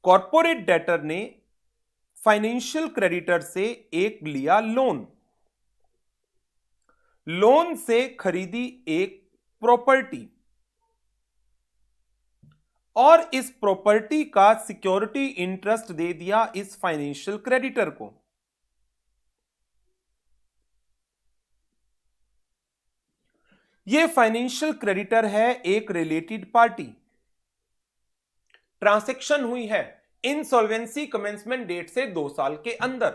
कॉर्पोरेट डेटर ने फाइनेंशियल क्रेडिटर से एक लिया लोन, लोन से खरीदी एक प्रॉपर्टी और इस प्रॉपर्टी का सिक्योरिटी इंटरेस्ट दे दिया इस फाइनेंशियल क्रेडिटर को। यह फाइनेंशियल क्रेडिटर है एक रिलेटेड पार्टी, ट्रांजैक्शन हुई है इंसॉल्वेंसी कमेंसमेंट डेट से 2 साल के अंदर।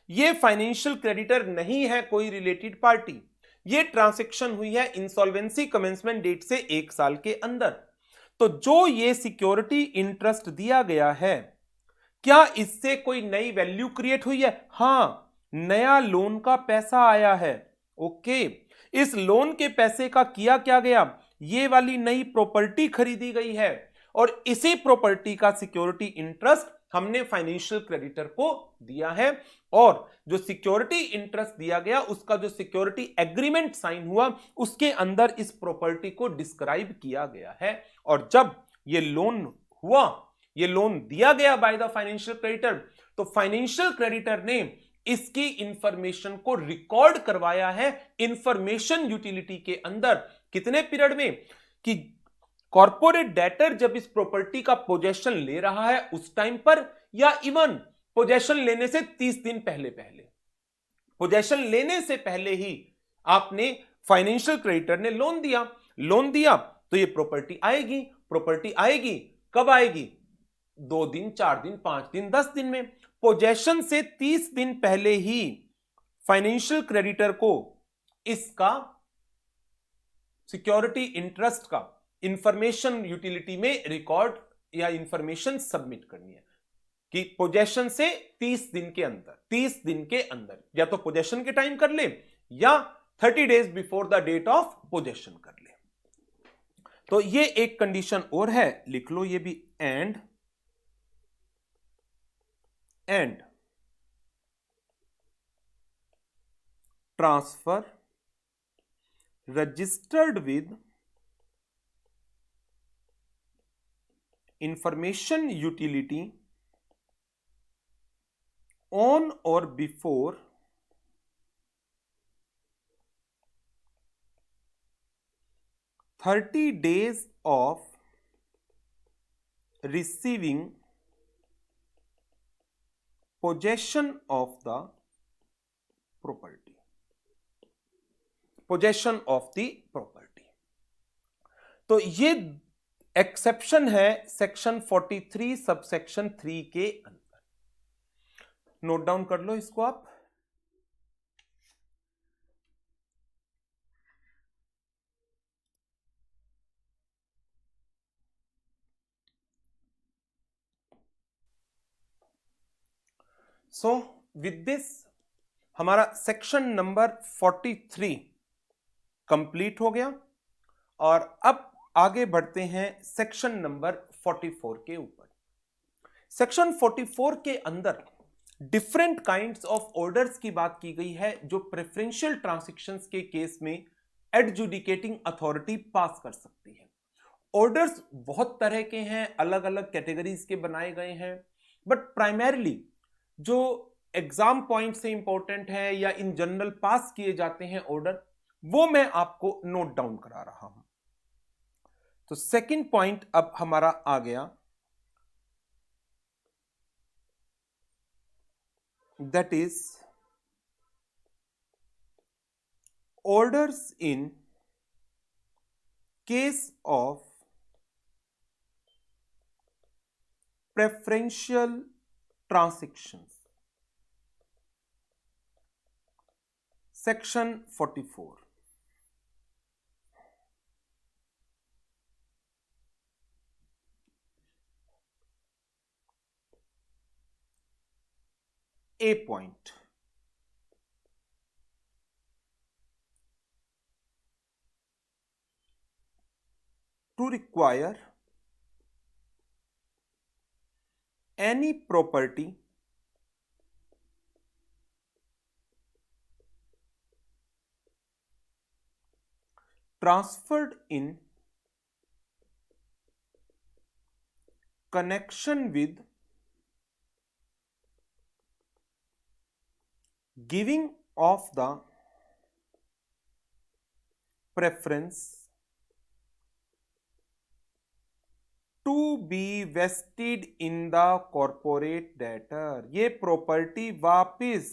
यह फाइनेंशियल क्रेडिटर नहीं है कोई रिलेटेड पार्टी, यह ट्रांजैक्शन हुई है इंसॉल्वेंसी कमेंसमेंट डेट से 1 साल के अंदर। तो जो ये सिक्योरिटी इंटरेस्ट दिया गया है, क्या इससे कोई नई वैल्यू क्रिएट हुई है? हां, नया लोन का पैसा आया है। ओके, इस लोन के पैसे का किया क्या गया, ये वाली नई प्रॉपर्टी खरीदी गई है और इसी प्रॉपर्टी का सिक्योरिटी इंटरेस्ट हमने फाइनेंशियल क्रेडिटर को दिया है, और जो सिक्योरिटी इंटरेस्ट दिया गया उसका जो सिक्योरिटी एग्रीमेंट साइन हुआ उसके अंदर इस प्रॉपर्टी को डिस्क्राइब किया गया है। और जब ये लोन हुआ, ये लोन दिया गया बाय द फाइनेंशियल क्रेडिटर, तो फाइनेंशियल क्रेडिटर ने इसकी इंफॉर्मेशन को रिकॉर्ड करवाया है इंफॉर्मेशन यूटिलिटी के अंदर। कितने पीरियड में कि कॉर्पोरेट डेटर जब इस प्रॉपर्टी का पोजेशन ले रहा है उस टाइम पर, या इवन पोजेशन लेने से 30 दिन पहले पोजेशन लेने से पहले ही आपने फाइनेंशियल क्रेडिटर ने लोन दिया तो ये प्रॉपर्टी आएगी कब आएगी, 2 दिन, 4 दिन, 5 दिन, 10 दिन में। पोजेशन से 30 दिन पहले ही फाइनेंशियल क्रेडिटर को इसका सिक्योरिटी इंटरेस्ट का इंफॉर्मेशन यूटिलिटी में रिकॉर्ड या इंफॉर्मेशन सबमिट करनी है कि पोजेशन से 30 दिन के अंदर या तो पोजेशन के टाइम कर ले या 30 days before the date of possession कर ले। तो ये एक कंडीशन और है, लिख लो ये भी, and transfer registered with information utility on और before 30 days of receiving possession of the property. possession of the property. तो ये एक्सेप्शन है सेक्शन 43 सबसेक्शन 3 के अंदर. नोट डाउन कर लो इसको आप. सो विद दिस हमारा सेक्शन नंबर 43 कंप्लीट हो गया और अब आगे बढ़ते हैं सेक्शन नंबर 44 के ऊपर. सेक्शन 44 के अंदर डिफरेंट काइंड्स ऑफ ऑर्डर्स की बात की गई है जो प्रेफरेंशियल ट्रांजैक्शंस के केस में एडजुडिकेटिंग अथॉरिटी पास कर सकती है. ऑर्डर्स बहुत तरह के हैं, अलग अलग कैटेगरीज के बनाए गए हैं, बट प्राइमरीली जो एग्जाम पॉइंट से इंपॉर्टेंट है या इन जनरल पास किए जाते हैं ऑर्डर, वो मैं आपको नोट डाउन करा रहा हूं. तो सेकंड पॉइंट अब हमारा आ गया, that is orders in case of preferential transactions. Section 44. A point. To require any property transferred in connection with giving of the preference to be vested in the corporate debtor. ये property वापिस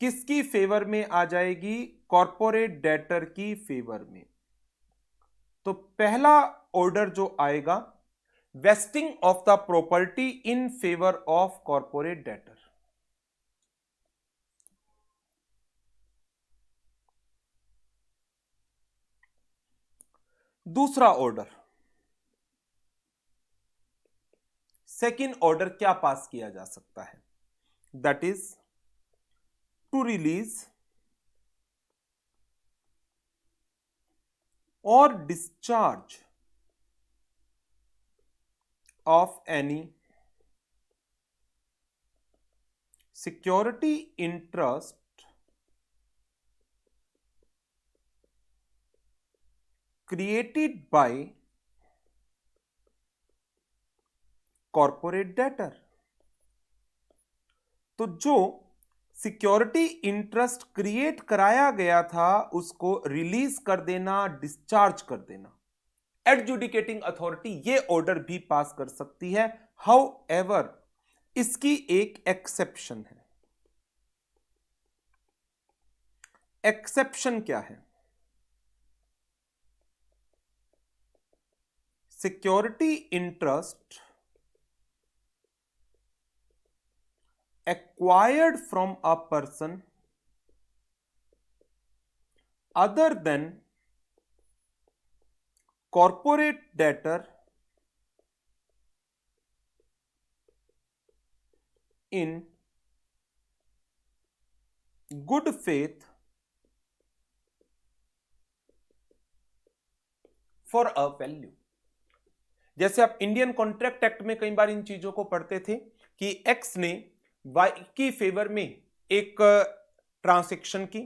किसकी favour में आ जाएगी? Corporate debtor की favour में. तो पहला order जो आएगा, wasting of the property in favour of corporate debtor. दूसरा ऑर्डर, सेकंड ऑर्डर क्या पास किया जा सकता है? दैट इज टू रिलीज और discharge of any security interest created by corporate debtor. तो जो सिक्योरिटी इंटरेस्ट क्रिएट कराया गया था उसको रिलीज कर देना, डिस्चार्ज कर देना, एडजुडिकेटिंग अथॉरिटी ये ऑर्डर भी पास कर सकती है. हाउ एवर इसकी एक एक्सेप्शन है. एक्सेप्शन क्या है? Security interest acquired from a person other than corporate debtor in good faith for a value. जैसे आप इंडियन कॉन्ट्रैक्ट एक्ट में कई बार इन चीजों को पढ़ते थे कि एक्स ने वाई की फेवर में एक ट्रांजैक्शन की,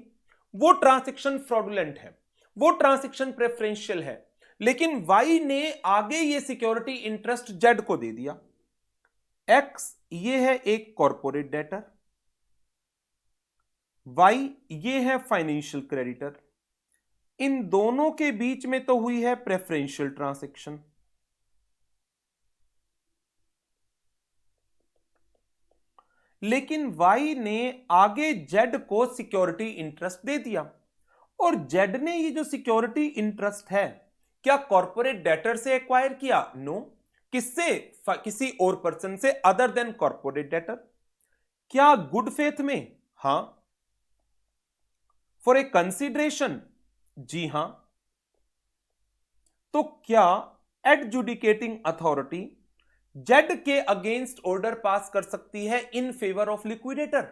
वो ट्रांजैक्शन फ्रॉडुलेंट है, वो ट्रांजैक्शन प्रेफरेंशियल है, लेकिन वाई ने आगे ये सिक्योरिटी इंटरेस्ट जेड को दे दिया। एक्स ये है एक कॉर्पोरेट डेटर, वाई ये है फाइनेंशियल क्रेडिटर, इन दोनों के बीच में तो हुई है प्रेफरेंशियल ट्रांजैक्शन। लेकिन वाई ने आगे जेड को सिक्योरिटी इंटरेस्ट दे दिया, और जेड ने ये जो सिक्योरिटी इंटरेस्ट है क्या कॉर्पोरेट डेटर से एक्वायर किया? नो। किससे? किसी और पर्सन से अदर देन कॉर्पोरेट डेटर। क्या गुड फेथ में? हां। For a consideration? जी हां। तो क्या एडजुडिकेटिंग अथॉरिटी जेड के अगेंस्ट ऑर्डर पास कर सकती है इन फेवर ऑफ लिक्विडेटर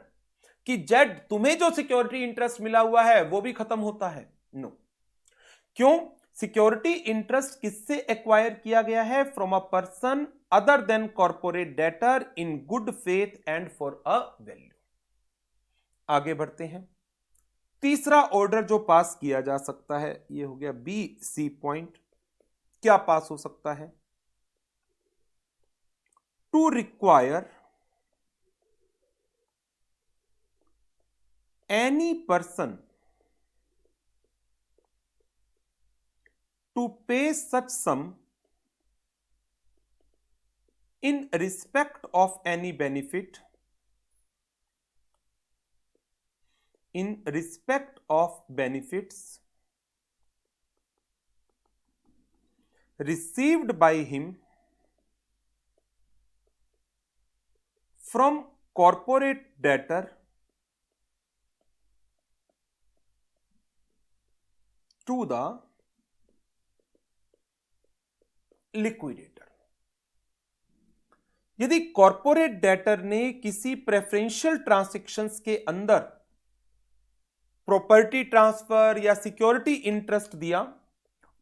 कि जेड तुम्हें जो सिक्योरिटी इंटरेस्ट मिला हुआ है वो भी खत्म होता है? नो। क्यों? सिक्योरिटी इंटरेस्ट किससे एक्वायर किया गया है? From a person other than corporate debtor in good faith and for a value. आगे बढ़ते हैं। तीसरा ऑर्डर जो पास किया जा सकता है ये हो गया बी सी पॉइंट। क्या पास हो सकता है? To require any person to pay such sum in respect of any benefit in respect of benefits received by him from corporate debtor to the liquidator. यदि कॉर्पोरेट डेटर ने किसी preferential transactions के अंदर property transfer या security interest दिया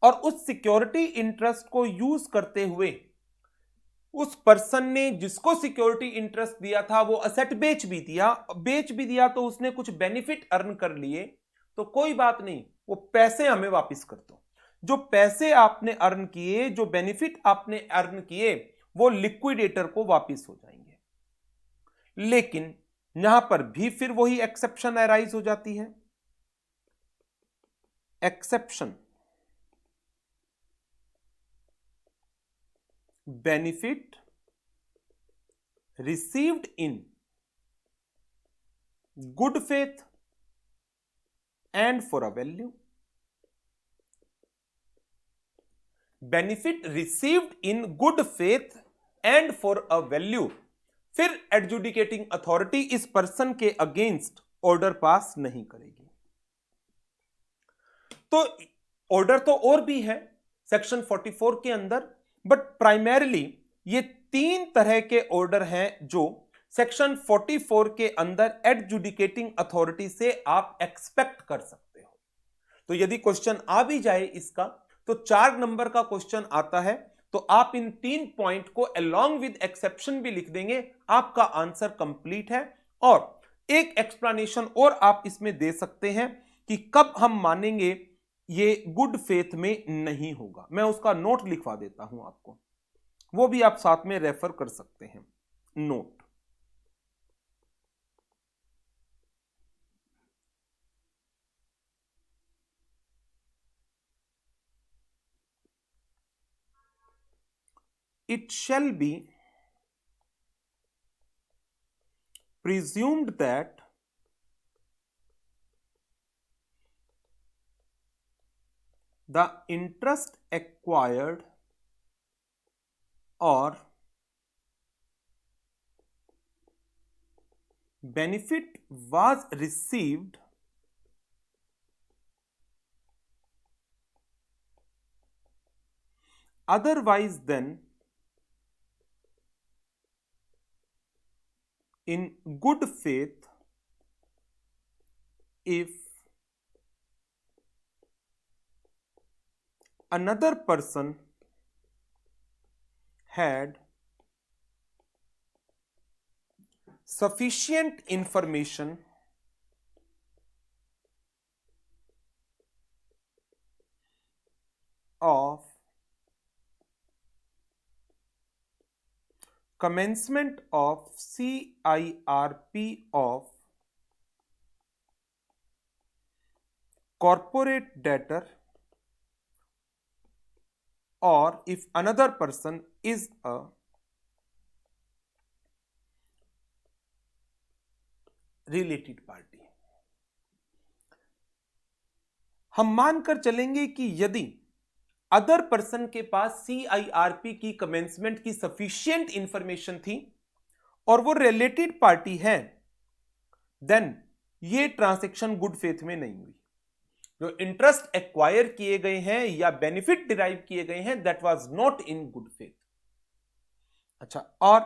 और उस security interest को यूज करते हुए उस पर्सन ने जिसको सिक्योरिटी इंटरेस्ट दिया था वो असेट बेच भी दिया तो उसने कुछ बेनिफिट अर्न कर लिए, तो कोई बात नहीं, वो पैसे हमें वापस कर दो। जो पैसे आपने अर्न किए, जो बेनिफिट आपने अर्न किए, वो लिक्विडेटर को वापस हो जाएंगे। लेकिन यहां पर भी फिर वही एक्सेप्शन अराइज हो जाती है। Exception, benefit received in good faith and for a value। Benefit received in good faith and for a value, फिर एडजुडिकेटिंग अथॉरिटी इस पर्सन के अगेंस्ट ऑर्डर पास नहीं करेगी। तो ऑर्डर तो और भी है सेक्शन 44 के अंदर, बट प्राइमरीली ये तीन तरह के ऑर्डर हैं जो सेक्शन 44 के अंदर एडजुडिकेटिंग अथॉरिटी से आप एक्सपेक्ट कर सकते हो। तो यदि क्वेश्चन आ भी जाए इसका, तो 4 नंबर का क्वेश्चन आता है तो आप इन 3 पॉइंट को अलोंग विद एक्सेप्शन भी लिख देंगे, आपका आंसर कंप्लीट है। और एक एक्सप्लेनेशन और आप इसमें दे सकते हैं कि कब हम मानेंगे ये गुड फेथ में नहीं होगा। मैं उसका नोट लिखवा देता हूं आपको, वो भी आप साथ में रेफर कर सकते हैं। Note, it shall be presumed that the interest acquired or benefit was received otherwise than in good faith if another person had sufficient information of CIRP of corporate debtor, or if another person is a related party. हम मानकर चलेंगे कि यदि other person के पास CIRP की commencement की sufficient information थी और वो रिलेटेड पार्टी है, देन ये ट्रांजैक्शन गुड फेथ में नहीं हुई. जो इंटरेस्ट एक्वायर किए गए हैं या बेनिफिट डिराइव किए गए हैं, that was not in good faith. अच्छा, और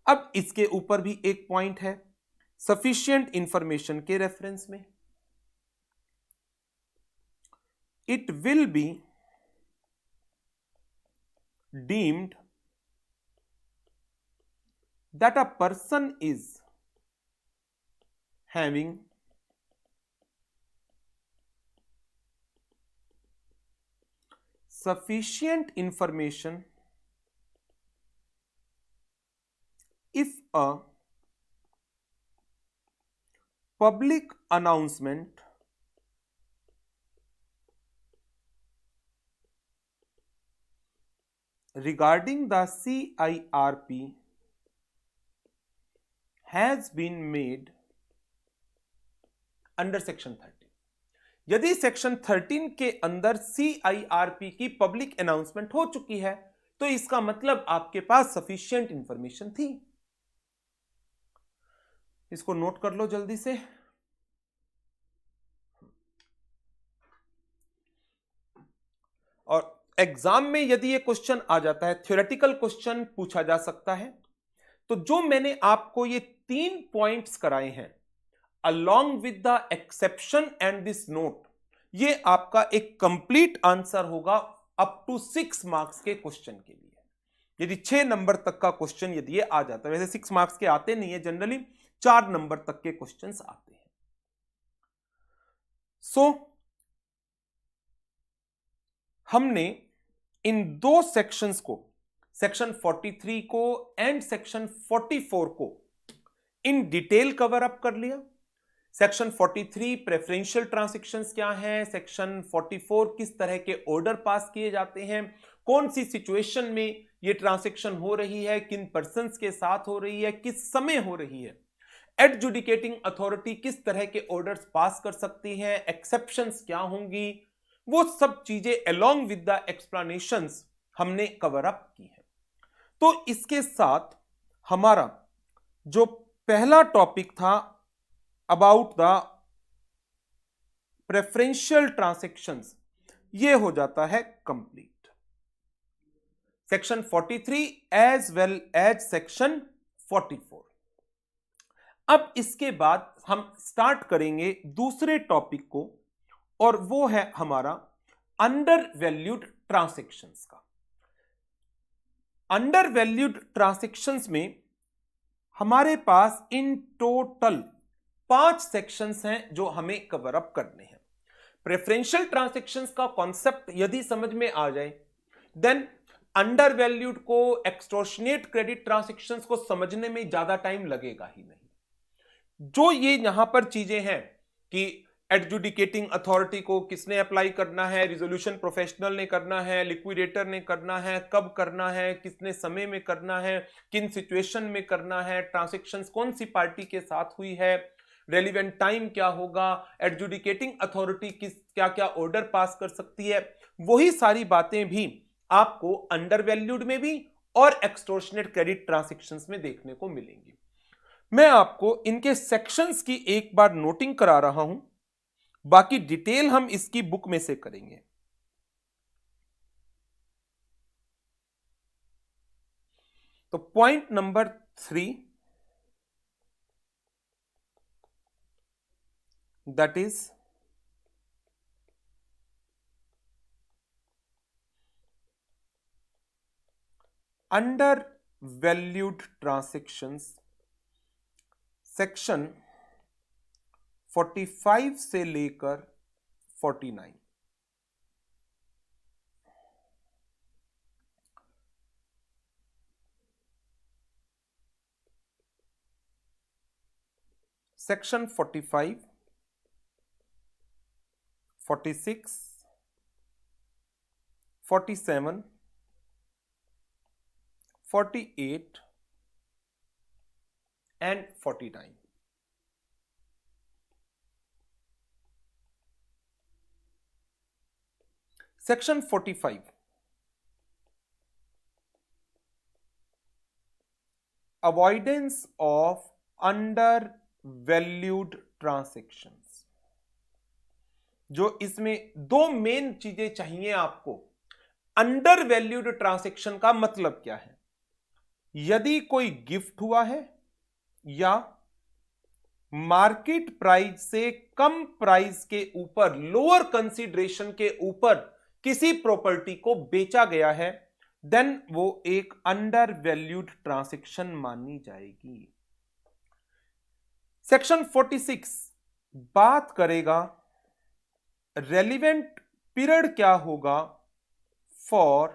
अब इसके ऊपर भी एक पॉइंट है सफिशिएंट इंफॉर्मेशन के रेफरेंस में. It will be deemed that a person is having sufficient information if a public announcement regarding the CIRP has been made under section 13. यदि सेक्शन 13 के अंदर CIRP की पब्लिक अनाउंसमेंट हो चुकी है तो इसका मतलब आपके पास सफिशिएंट इंफॉर्मेशन थी. इसको नोट कर लो जल्दी से. और एग्जाम में यदि ये क्वेश्चन आ जाता है, थ्योरेटिकल क्वेश्चन पूछा जा सकता है, तो जो मैंने आपको ये 3 पॉइंट्स कराए हैं along with the exception and this note, ये आपका एक कंप्लीट आंसर होगा अप टू 6 मार्क्स के क्वेश्चन के लिए. यदि 6 नंबर तक का क्वेश्चन यदि ये आ जाता है, वैसे 6 मार्क्स के आते नहीं है, जनरली 4 नंबर तक के क्वेश्चंस आते हैं. सो हमने इन 2 सेक्शंस को, सेक्शन 43 को एंड सेक्शन 44 को इन डिटेल कवर अप कर लिया. सेक्शन 43 प्रेफरेंशियल ट्रांजैक्शंस क्या हैं, सेक्शन 44 किस तरह के ऑर्डर पास किए जाते हैं, कौन सी सिचुएशन में ये ट्रांजैक्शन हो रही है, किन पर्संस के साथ हो रही है, किस समय हो रही है, एडजुडिकेटिंग अथॉरिटी किस तरह के ऑर्डर्स पास कर सकती है, एक्सेप्शंस क्या होंगी, वो सब चीजें अलोंग विद द एक्सप्लेनेशंस हमने कवर अप की है. तो इसके साथ हमारा जो पहला टॉपिक था अबाउट द प्रेफरेंशियल ट्रांजैक्शंस, ये हो जाता है complete. Section 43 as well as section 44. अब इसके बाद हम स्टार्ट करेंगे दूसरे टॉपिक को, और वो है हमारा अंडर वैल्यूड ट्रांजैक्शंस का. अंडर वैल्यूड ट्रांजैक्शंस में हमारे पास इन टोटल 5 सेक्शंस हैं जो हमें कवर अप करने हैं. प्रेफरेंशियल ट्रांजैक्शंस का कॉन्सेप्ट यदि समझ में आ जाए, देन अंडर वैल्यूड को, एक्सटॉर्शनेट क्रेडिट ट्रांजैक्शंस को समझने में ज्यादा टाइम लगेगा ही नहीं. जो ये यहां पर चीजें हैं कि एडजुडिकेटिंग अथॉरिटी को किसने अप्लाई करना है, रिजोल्यूशन प्रोफेशनल ने करना है, लिक्विडेटर ने करना है, कब करना है, कितने समय में करना है, किन सिचुएशन में करना है, ट्रांजैक्शंस कौन सी पार्टी के साथ हुई है, रेलिवेंट टाइम क्या होगा, एडजुडिकेटिंग अथॉरिटी किस क्या क्या ऑर्डर पास कर सकती है, वही सारी बातें भी आपको अंडर वैल्यूड में भी और एक्सटॉर्शनेट क्रेडिट ट्रांजैक्शंस में देखने को मिलेंगी. मैं आपको इनके सेक्शंस की एक बार नोटिंग करा रहा हूं, बाकी डिटेल हम इसकी बुक में से करेंगे. तो point number 3, that is undervalued transactions, section 45 से लेकर 49. Section 45, 46, 47, 48 and 49. Section 45, avoidance of undervalued transactions. जो इसमें दो मेन चीजें चाहिए आपको। अंडरवैल्यूड ट्रांजैक्शन का मतलब क्या है? यदि कोई गिफ्ट हुआ है या मार्केट प्राइस से कम प्राइस के ऊपर, लोअर कंसीडरेशन के ऊपर किसी प्रॉपर्टी को बेचा गया है, देन वो एक अंडर वैल्यूड ट्रांजैक्शन मानी जाएगी। सेक्शन 46 बात करेगा रेलिवेंट पीरियड क्या होगा फॉर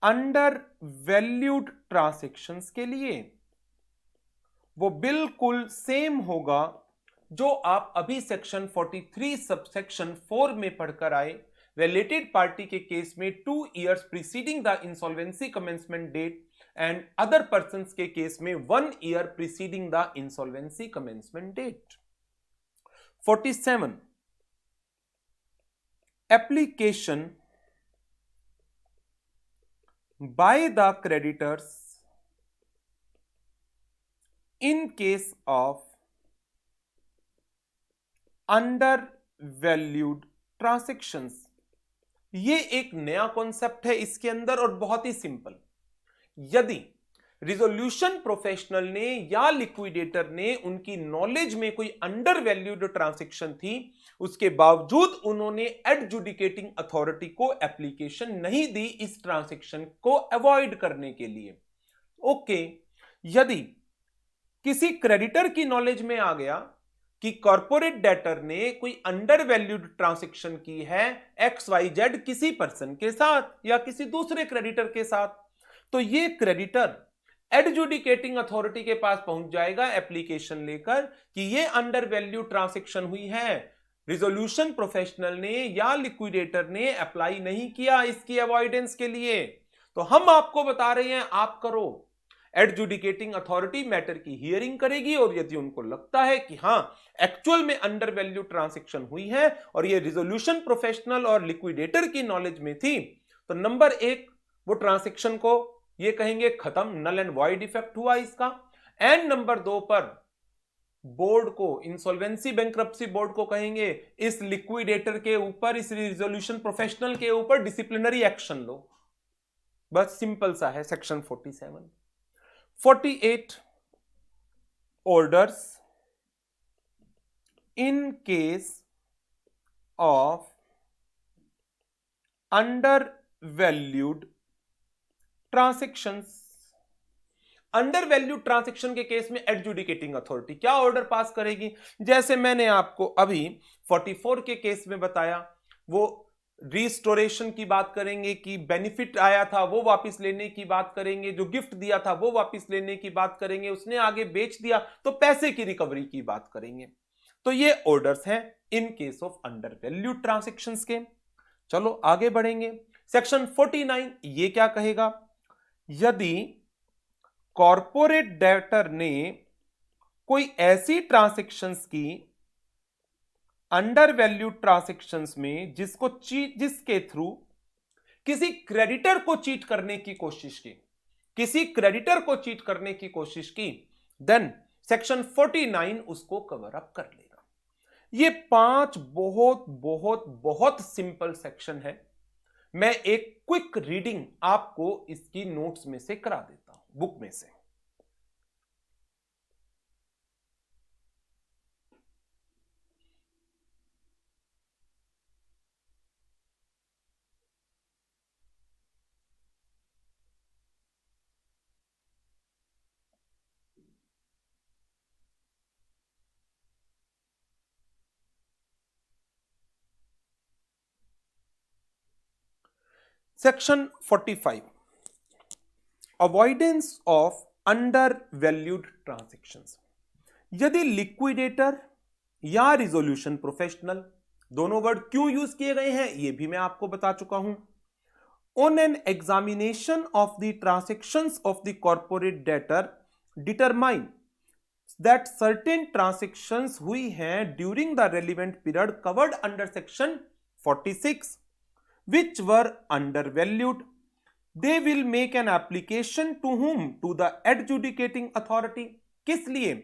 अंडर वैल्यूड ट्रांजैक्शंस के लिए। वो बिल्कुल सेम होगा जो आप अभी सेक्शन 43 सबसेक्शन 4 में पढ़कर आए। रिलेटेड पार्टी के केस में 2 years preceding the insolvency commencement date and other persons के केस में 1 year preceding the insolvency commencement date. 47 application by the creditors in case of undervalued transactions। ये एक नया कॉन्सेप्ट है इसके अंदर और बहुत ही सिंपल। यदि रिजोल्यूशन प्रोफेशनल ने या लिक्विडेटर ने उनकी नॉलेज में कोई अंडरवैल्यूड ट्रांजैक्शन थी, उसके बावजूद उन्होंने एडजुडिकेटिंग अथॉरिटी को एप्लीकेशन नहीं दी इस ट्रांजैक्शन को अवॉइड करने के लिए। ओके, यदि किसी क्रेडिटर की नॉलेज में आ गया कि कॉर्पोरेट डेटर ने कोई अंडरवैल्यूड ट्रांजैक्शन की है XYZ किसी पर्सन के साथ या किसी दूसरे क्रेडिटर के साथ, तो ये क्रेडिटर एडजुडिकेटिंग अथॉरिटी के पास पहुंच जाएगा एप्लीकेशन लेकर कि ये अंडरवैल्यू ट्रांजैक्शन हुई है, रिजोल्यूशन प्रोफेशनल ने या लिक्विडेटर ने अप्लाई नहीं किया इसकी अवॉइडेंस के लिए। तो हम आपको बता रहे हैं आप करो। एडजुडिकेटिंग अथॉरिटी मैटर की हियरिंग करेगी और यदि उनको लगता है कि हां एक्चुअल में अंडरवैल्यू ट्रांजैक्शन हुई है और ये रिजोल्यूशन प्रोफेशनल और लिक्विडेटर की नॉलेज में थी, तो नंबर 1 वो ट्रांजैक्शन को ये कहेंगे खत्म, नल एंड वॉइड इफेक्ट हुआ इसका। एंड नंबर 2 पर बोर्ड को, इंसॉल्वेंसी बैंक्रप्सी बोर्ड को कहेंगे इस लिक्विडेटर के ऊपर, इस रिजोल्यूशन प्रोफेशनल के ऊपर डिसिप्लिनरी एक्शन लो। बस सिंपल सा है section 47। 48 orders in case of undervalued transactions। Undervalued transaction के केस में एडजुडिकेटिंग अथॉरिटी क्या ऑर्डर पास करेगी? जैसे मैंने आपको अभी 44 के केस में बताया, वो रिस्टोरेशन की बात करेंगे कि बेनिफिट आया था वो वापस लेने की बात करेंगे, जो गिफ्ट दिया था वो वापस लेने की बात करेंगे, उसने आगे बेच दिया तो पैसे की रिकवरी की बात करेंगे। तो ये ऑर्डर्स हैं इन केस ऑफ अंडरवैल्यूड ट्रांजैक्शंस के। चलो आगे बढ़ेंगे। सेक्शन 49 ये क्या कहेगा? यदि कॉर्पोरेट डेटर ने कोई ऐसी ट्रांजैक्शंस की अंडरवैल्यूड ट्रांजैक्शंस में जिसके थ्रू किसी क्रेडिटर को चीट करने की कोशिश की, देन सेक्शन 49 उसको कवर अप कर लेगा। ये 5 बहुत बहुत बहुत सिंपल सेक्शन है। मैं एक क्विक रीडिंग आपको इसकी नोट्स में से करा देता हूं, बुक में से। Section 45 avoidance of undervalued transactions. यदि लिक्विडेटर या रिजोल्यूशन प्रोफेशनल, दोनों वर्ड क्यों यूज किए गए हैं यह भी मैं आपको बता चुका हूं। On an examination of the transactions of the corporate debtor determine that certain transactions हुई हैं during the relevant period covered under section 46 which were undervalued, they will make an application to whom? To the adjudicating authority. किस लिए?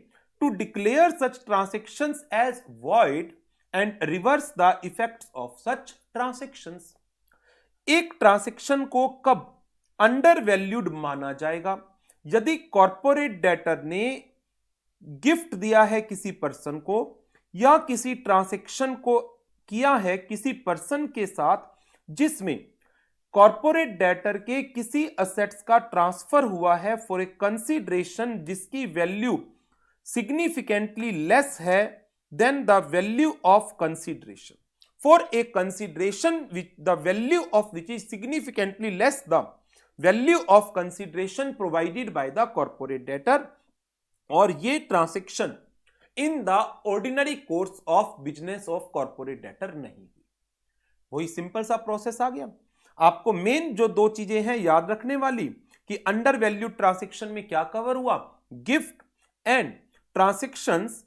To declare such transactions as void and reverse the effects of such transactions. एक transaction को कब undervalued माना जाएगा? यदि corporate debtor ने gift दिया है किसी पर्सन को या किसी ट्रांसेक्शन को किया है किसी पर्सन के साथ जिसमें कॉर्पोरेट डेटर के किसी असेट्स का ट्रांसफर हुआ है फॉर ए कंसीडरेशन जिसकी वैल्यू सिग्निफिकेंटली लेस है than the value of consideration, for a consideration which the value of which is significantly less the value of consideration provided by the corporate debtor, और ये transaction in the ordinary course of business of corporate debtor नहीं हुई। वही simple सा process आ गया। आपको main जो दो चीजें हैं याद रखने वाली कि अंडर वैल्यू ट्रांसेक्शन में क्या कवर हुआ, gift and transactions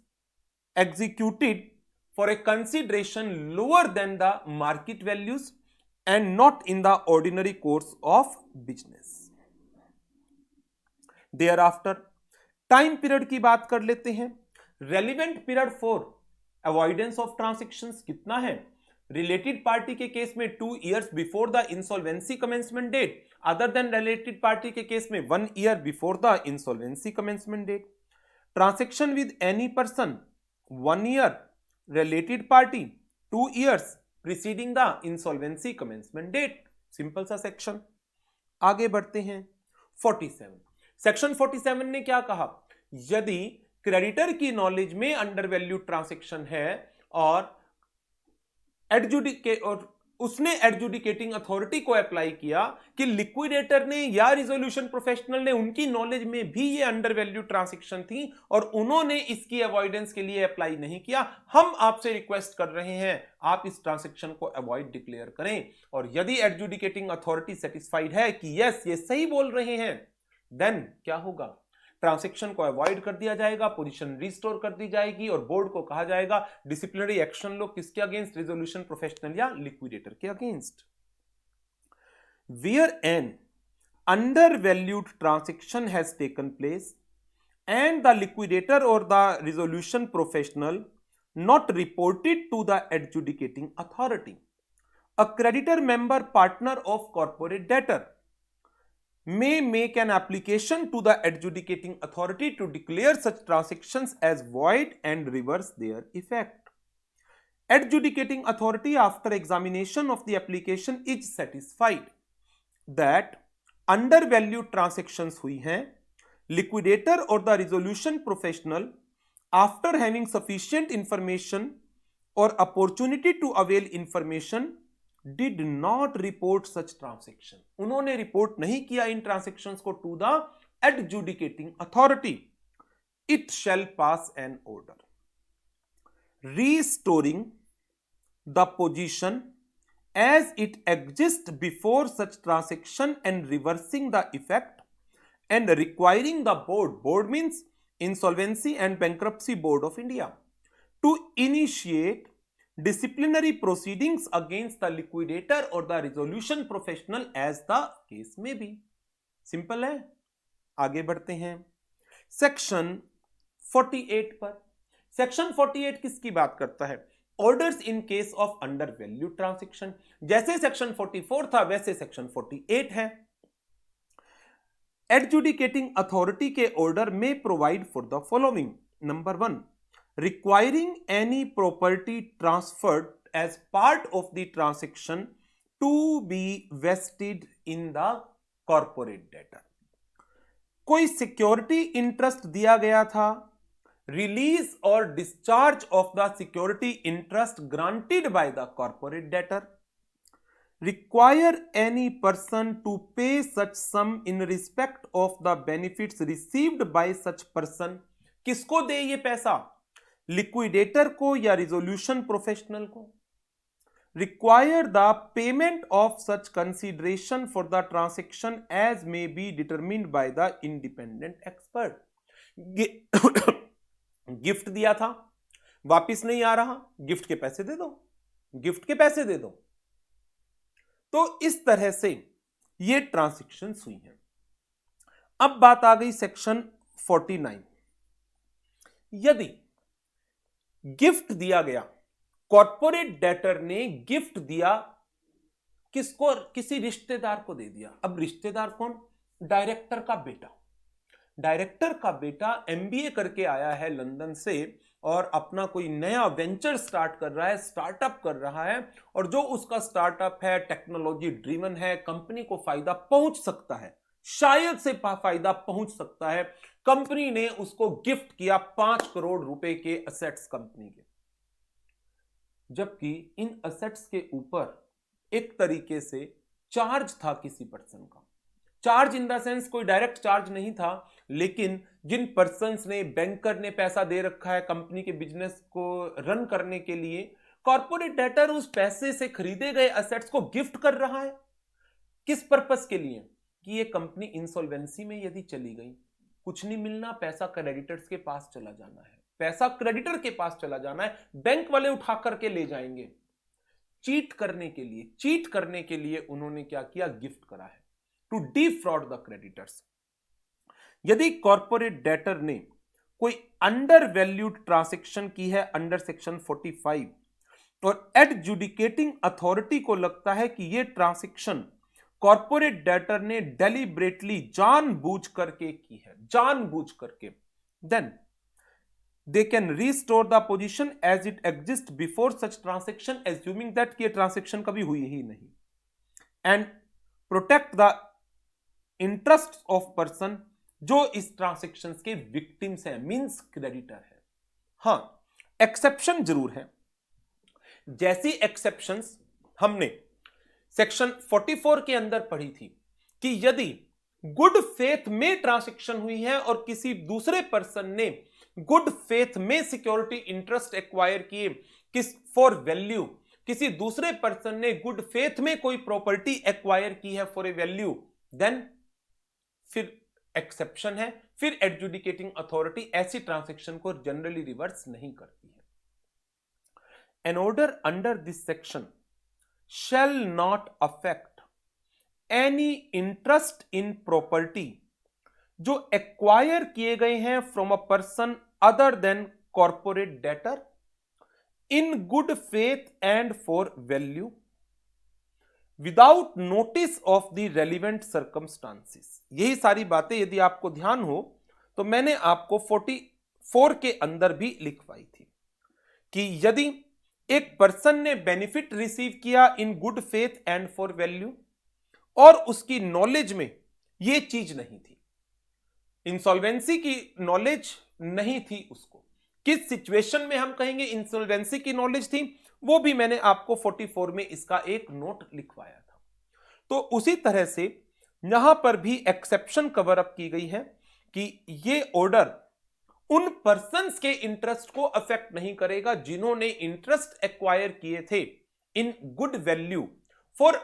executed for a consideration lower than the market values and not in the ordinary course of business. Thereafter time period की बात कर लेते हैं। Relevant period for avoidance of transactions कितना है? Related party के case में 2 years before the insolvency commencement date, other than related party के केस में 1 year before the insolvency commencement date. Transaction with any person 1 year, related party 2 years preceding the insolvency commencement date. Simple सा section. आगे बढ़ते हैं 47। Section 47 ने क्या कहा? यदि क्रेडिटर की नॉलेज में अंडरवैल्यू ट्रांसेक्शन है और उसने एडजुडिकेटिंग अथॉरिटी को अप्लाई किया कि लिक्विडेटर ने या रिजोल्यूशन प्रोफेशनल ने उनकी नॉलेज में भी ये अंडरवैल्यू ट्रांसेक्शन थी और उन्होंने इसकी अवॉइडेंस के लिए अप्लाई नहीं किया, हम आपसे रिक्वेस्ट कर रहे हैं आप इस ट्रांसेक्शन को अवॉइड डिक्लेयर करें। और यदि एडजुडिकेटिंग अथॉरिटी सेटिस्फाइड है कि यस ये सही बोल रहे हैं, देन क्या होगा? ट्रांसेक्शन को अवॉइड कर दिया जाएगा, पोजीशन रिस्टोर कर दी जाएगी और बोर्ड को कहा जाएगा डिसिप्लिनरी एक्शन लो किसके अगेंस्ट? रिजोल्यूशन प्रोफेशनल या लिक्विडेटर के against. Where an undervalued transaction has taken place and the liquidator और the resolution professional not reported to the adjudicating authority, a creditor member partner of corporate debtor may make an application to the adjudicating authority to declare such transactions as void and reverse their effect. Adjudicating authority after examination of the application is satisfied that undervalued transactions हुई हैं, liquidator or the resolution professional after having sufficient information or opportunity to avail information did not report such transaction, उन्होंने report नहीं किया इन transactions को to the adjudicating authority, it shall pass an order restoring the position as it exists before such transaction and reversing the effect and requiring the board means Insolvency and Bankruptcy Board of India to initiate disciplinary proceedings against the liquidator or the resolution professional as the case may be। Simple है। आगे बढ़ते हैं section 48 पर। Section 48 किसकी बात करता है? Orders in case of under value transaction. जैसे सेक्शन 44 था वैसे सेक्शन 48 है। एडजुडिकेटिंग अथॉरिटी के ऑर्डर में provide for the following. Number 1, requiring any property transferred as part of the transaction to be vested in the corporate debtor। कोई security interest दिया गया था, रिलीज और discharge of the security interest granted by the corporate debtor. require any person to pay such sum in respect of the benefits received by such person किसको दे ये पैसा? Liquidator को या रिजोल्यूशन प्रोफेशनल को? Require the payment of such consideration for the transaction as may be determined by the independent expert. Gift दिया था, वापिस नहीं आ रहा, गिफ्ट के पैसे दे दो, गिफ्ट के पैसे दे दो। तो इस तरह से ये ट्रांजैक्शंस हुई हैं। अब बात आ गई सेक्शन 49। यदि गिफ्ट दिया गया, कॉर्पोरेट डेटर ने गिफ्ट दिया किसको? किसी रिश्तेदार को दे दिया। अब रिश्तेदार कौन? डायरेक्टर का बेटा। डायरेक्टर का बेटा एमबीए करके आया है लंदन से और अपना कोई नया वेंचर स्टार्ट कर रहा है, स्टार्टअप कर रहा है, और जो उसका स्टार्टअप है टेक्नोलॉजी ड्रिवन है, कंपनी को फायदा पहुंच सकता है, शायद से फायदा पहुंच सकता है। कंपनी ने उसको गिफ्ट किया 5 करोड़ रुपए के असेट्स कंपनी के, जबकि इन असेट्स के ऊपर एक तरीके से चार्ज था किसी पर्सन का। चार्ज इन द सेंस कोई डायरेक्ट चार्ज नहीं था, लेकिन जिन पर्सन्स ने, बैंकर ने पैसा दे रखा है कंपनी के बिजनेस को रन करने के लिए, कॉर्पोरेट डेटर उस पैसे से खरीदे गए असेट्स को गिफ्ट कर रहा है। किस पर्पस के लिए? कि ये कंपनी इंसॉल्वेंसी में यदि चली गई, कुछ नहीं मिलना, पैसा क्रेडिटर्स के पास चला जाना है, पैसा क्रेडिटर के पास चला जाना है, बैंक वाले उठा करके ले जाएंगे। चीट करने के लिए उन्होंने क्या किया? गिफ्ट करा है, टू डिफ्रॉड द क्रेडिटर्स। यदि कॉर्पोरेट डेटर ने कोई अंडर वैल्यूड ट्रांजैक्शन की है अंडर सेक्शन 45 और एडजुडिकेटिंग अथॉरिटी को लगता है कि यह ट्रांजैक्शन कॉर्पोरेट डेटर ने डेलिब्रेटली, जानबूझ करके की है, जानबूझ करके, then they can restore the position as it exists before such transaction, assuming that ये transaction कभी हुई ही नहीं, and protect the interests of person जो इस ट्रांसैक्शंस के विक्टिम्स हैं, मींस क्रेडिटर है। हां, एक्सेप्शन जरूर है। जैसी एक्सेप्शंस हमने सेक्शन 44 के अंदर पढ़ी थी कि यदि गुड फेथ में ट्रांसैक्शन हुई है और किसी दूसरे पर्सन ने गुड फेथ में सिक्योरिटी इंटरेस्ट एक्वायर किए किस फॉर वैल्यू, किसी दूसरे पर्सन ने गुड फेथ में कोई प्रॉपर्टी एक्वायर की है फॉर ए वैल्यू, देन फिर एक्सेप्शन है, फिर एडजुडिकेटिंग अथॉरिटी ऐसी ट्रांसैक्शन को जनरली रिवर्स नहीं करती है। An order under this section shall not affect any interest in property जो एक्वायर किए गए हैं from a person other than corporate debtor in good faith and for value without notice of the relevant circumstances. यही सारी बातें यदि आपको ध्यान हो तो मैंने आपको 44 के अंदर भी लिखवाई थी कि यदि एक पर्सन ने बेनिफिट रिसीव किया इन good faith and for value और उसकी नॉलेज में यह चीज नहीं थी, इंसॉल्वेंसी की नॉलेज नहीं थी, उसको किस सिचुएशन में हम कहेंगे इंसॉल्वेंसी की नॉलेज थी, वो भी मैंने आपको 44 में इसका एक नोट लिखवाया था। तो उसी तरह से यहां पर भी एक्सेप्शन कवर अप की गई है कि ये ऑर्डर उन पर्संस के इंटरेस्ट को अफेक्ट नहीं करेगा जिन्होंने इंटरेस्ट एक्वायर किए थे in good value for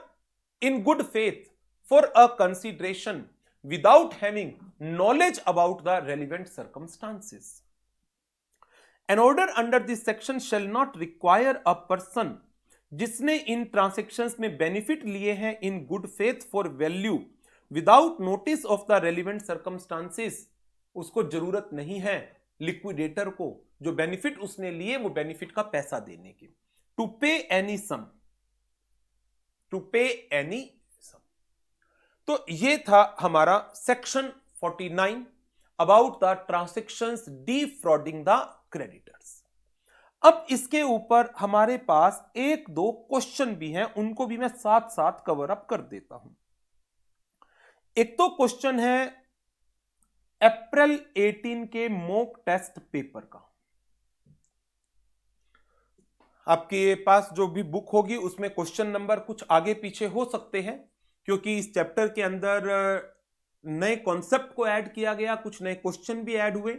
in good faith for a consideration without having knowledge about the relevant circumstances. An order under this section shall not require a person जिसने इन transactions में benefit लिए हैं इन good faith for value without notice of the relevant circumstances, उसको जरूरत नहीं है liquidator को जो बेनिफिट उसने लिए वो बेनिफिट का पैसा देने की, to pay any sum, to pay any. तो ये था हमारा section 49 about the transactions defrauding the creditors. अब इसके ऊपर हमारे पास एक दो क्वेश्चन भी हैं, उनको भी मैं साथ साथ कवर अप कर देता हूं। एक तो क्वेश्चन है अप्रैल 18 के मॉक टेस्ट पेपर का। आपके पास जो भी बुक होगी उसमें क्वेश्चन नंबर कुछ आगे पीछे हो सकते हैं क्योंकि इस चैप्टर के अंदर नए कॉन्सेप्ट को ऐड किया गया, कुछ नए क्वेश्चन भी ऐड हुए,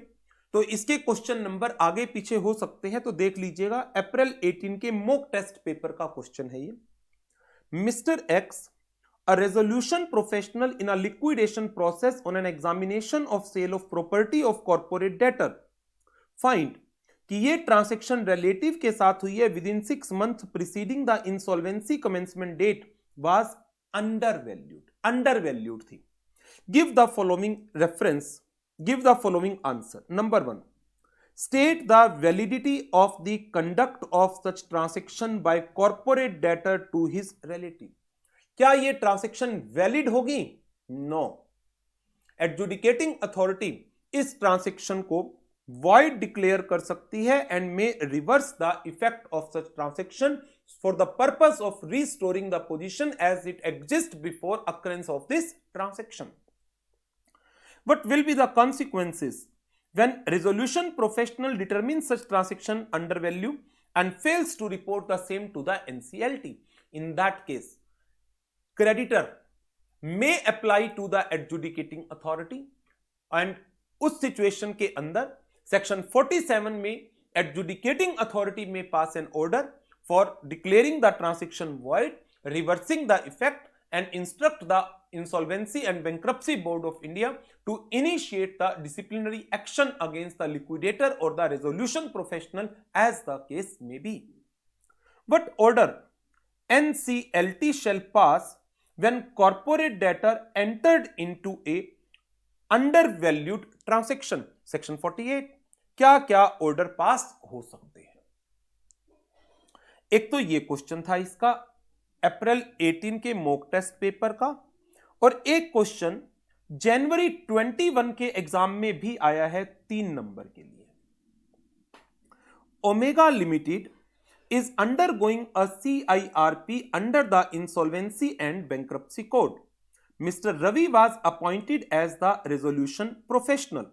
तो इसके क्वेश्चन नंबर आगे पीछे हो सकते हैं, तो देख लीजिएगा। अप्रैल 18 के मॉक टेस्ट पेपर का क्वेश्चन है ये। Mister x, a resolution professional in a liquidation process on an examination of sale of property of corporate debtor, find कि ये ट्रांसेक्शन रिलेटिव के साथ हुई है within 6 month preceding the insolvency commencement date was undervalued थी। Give the following reference, give the following answer. Number 1, state the validity of the conduct of such transaction by corporate debtor to his relative। क्या ये transaction valid होगी? No. Adjudicating authority इस transaction को void declare कर सकती है and may reverse the effect of such transaction for the purpose of restoring the position as it exist before occurrence of this transaction. What will be the consequences when resolution professional determines such transaction undervalue and fails to report the same to the NCLT? In that case, creditor may apply to the adjudicating authority and उस situation के अंदर section 47 में adjudicating authority may pass an order for declaring the transaction void, reversing the effect and instruct the Insolvency and Bankruptcy Board of India to initiate the disciplinary action against the liquidator or the resolution professional as the case may be. What order NCLT shall pass when corporate debtor entered into a undervalued transaction? Section 48। क्या क्या order pass हो सकते हैं? एक तो ये question था इसका अप्रैल 18 के मॉक टेस्ट पेपर का, और एक क्वेश्चन जनवरी 21 के एग्जाम में भी आया है 3 नंबर के लिए। Omega limited is undergoing a CIRP under the Insolvency and Bankruptcy Code. Mr. Ravi was appointed as the resolution professional.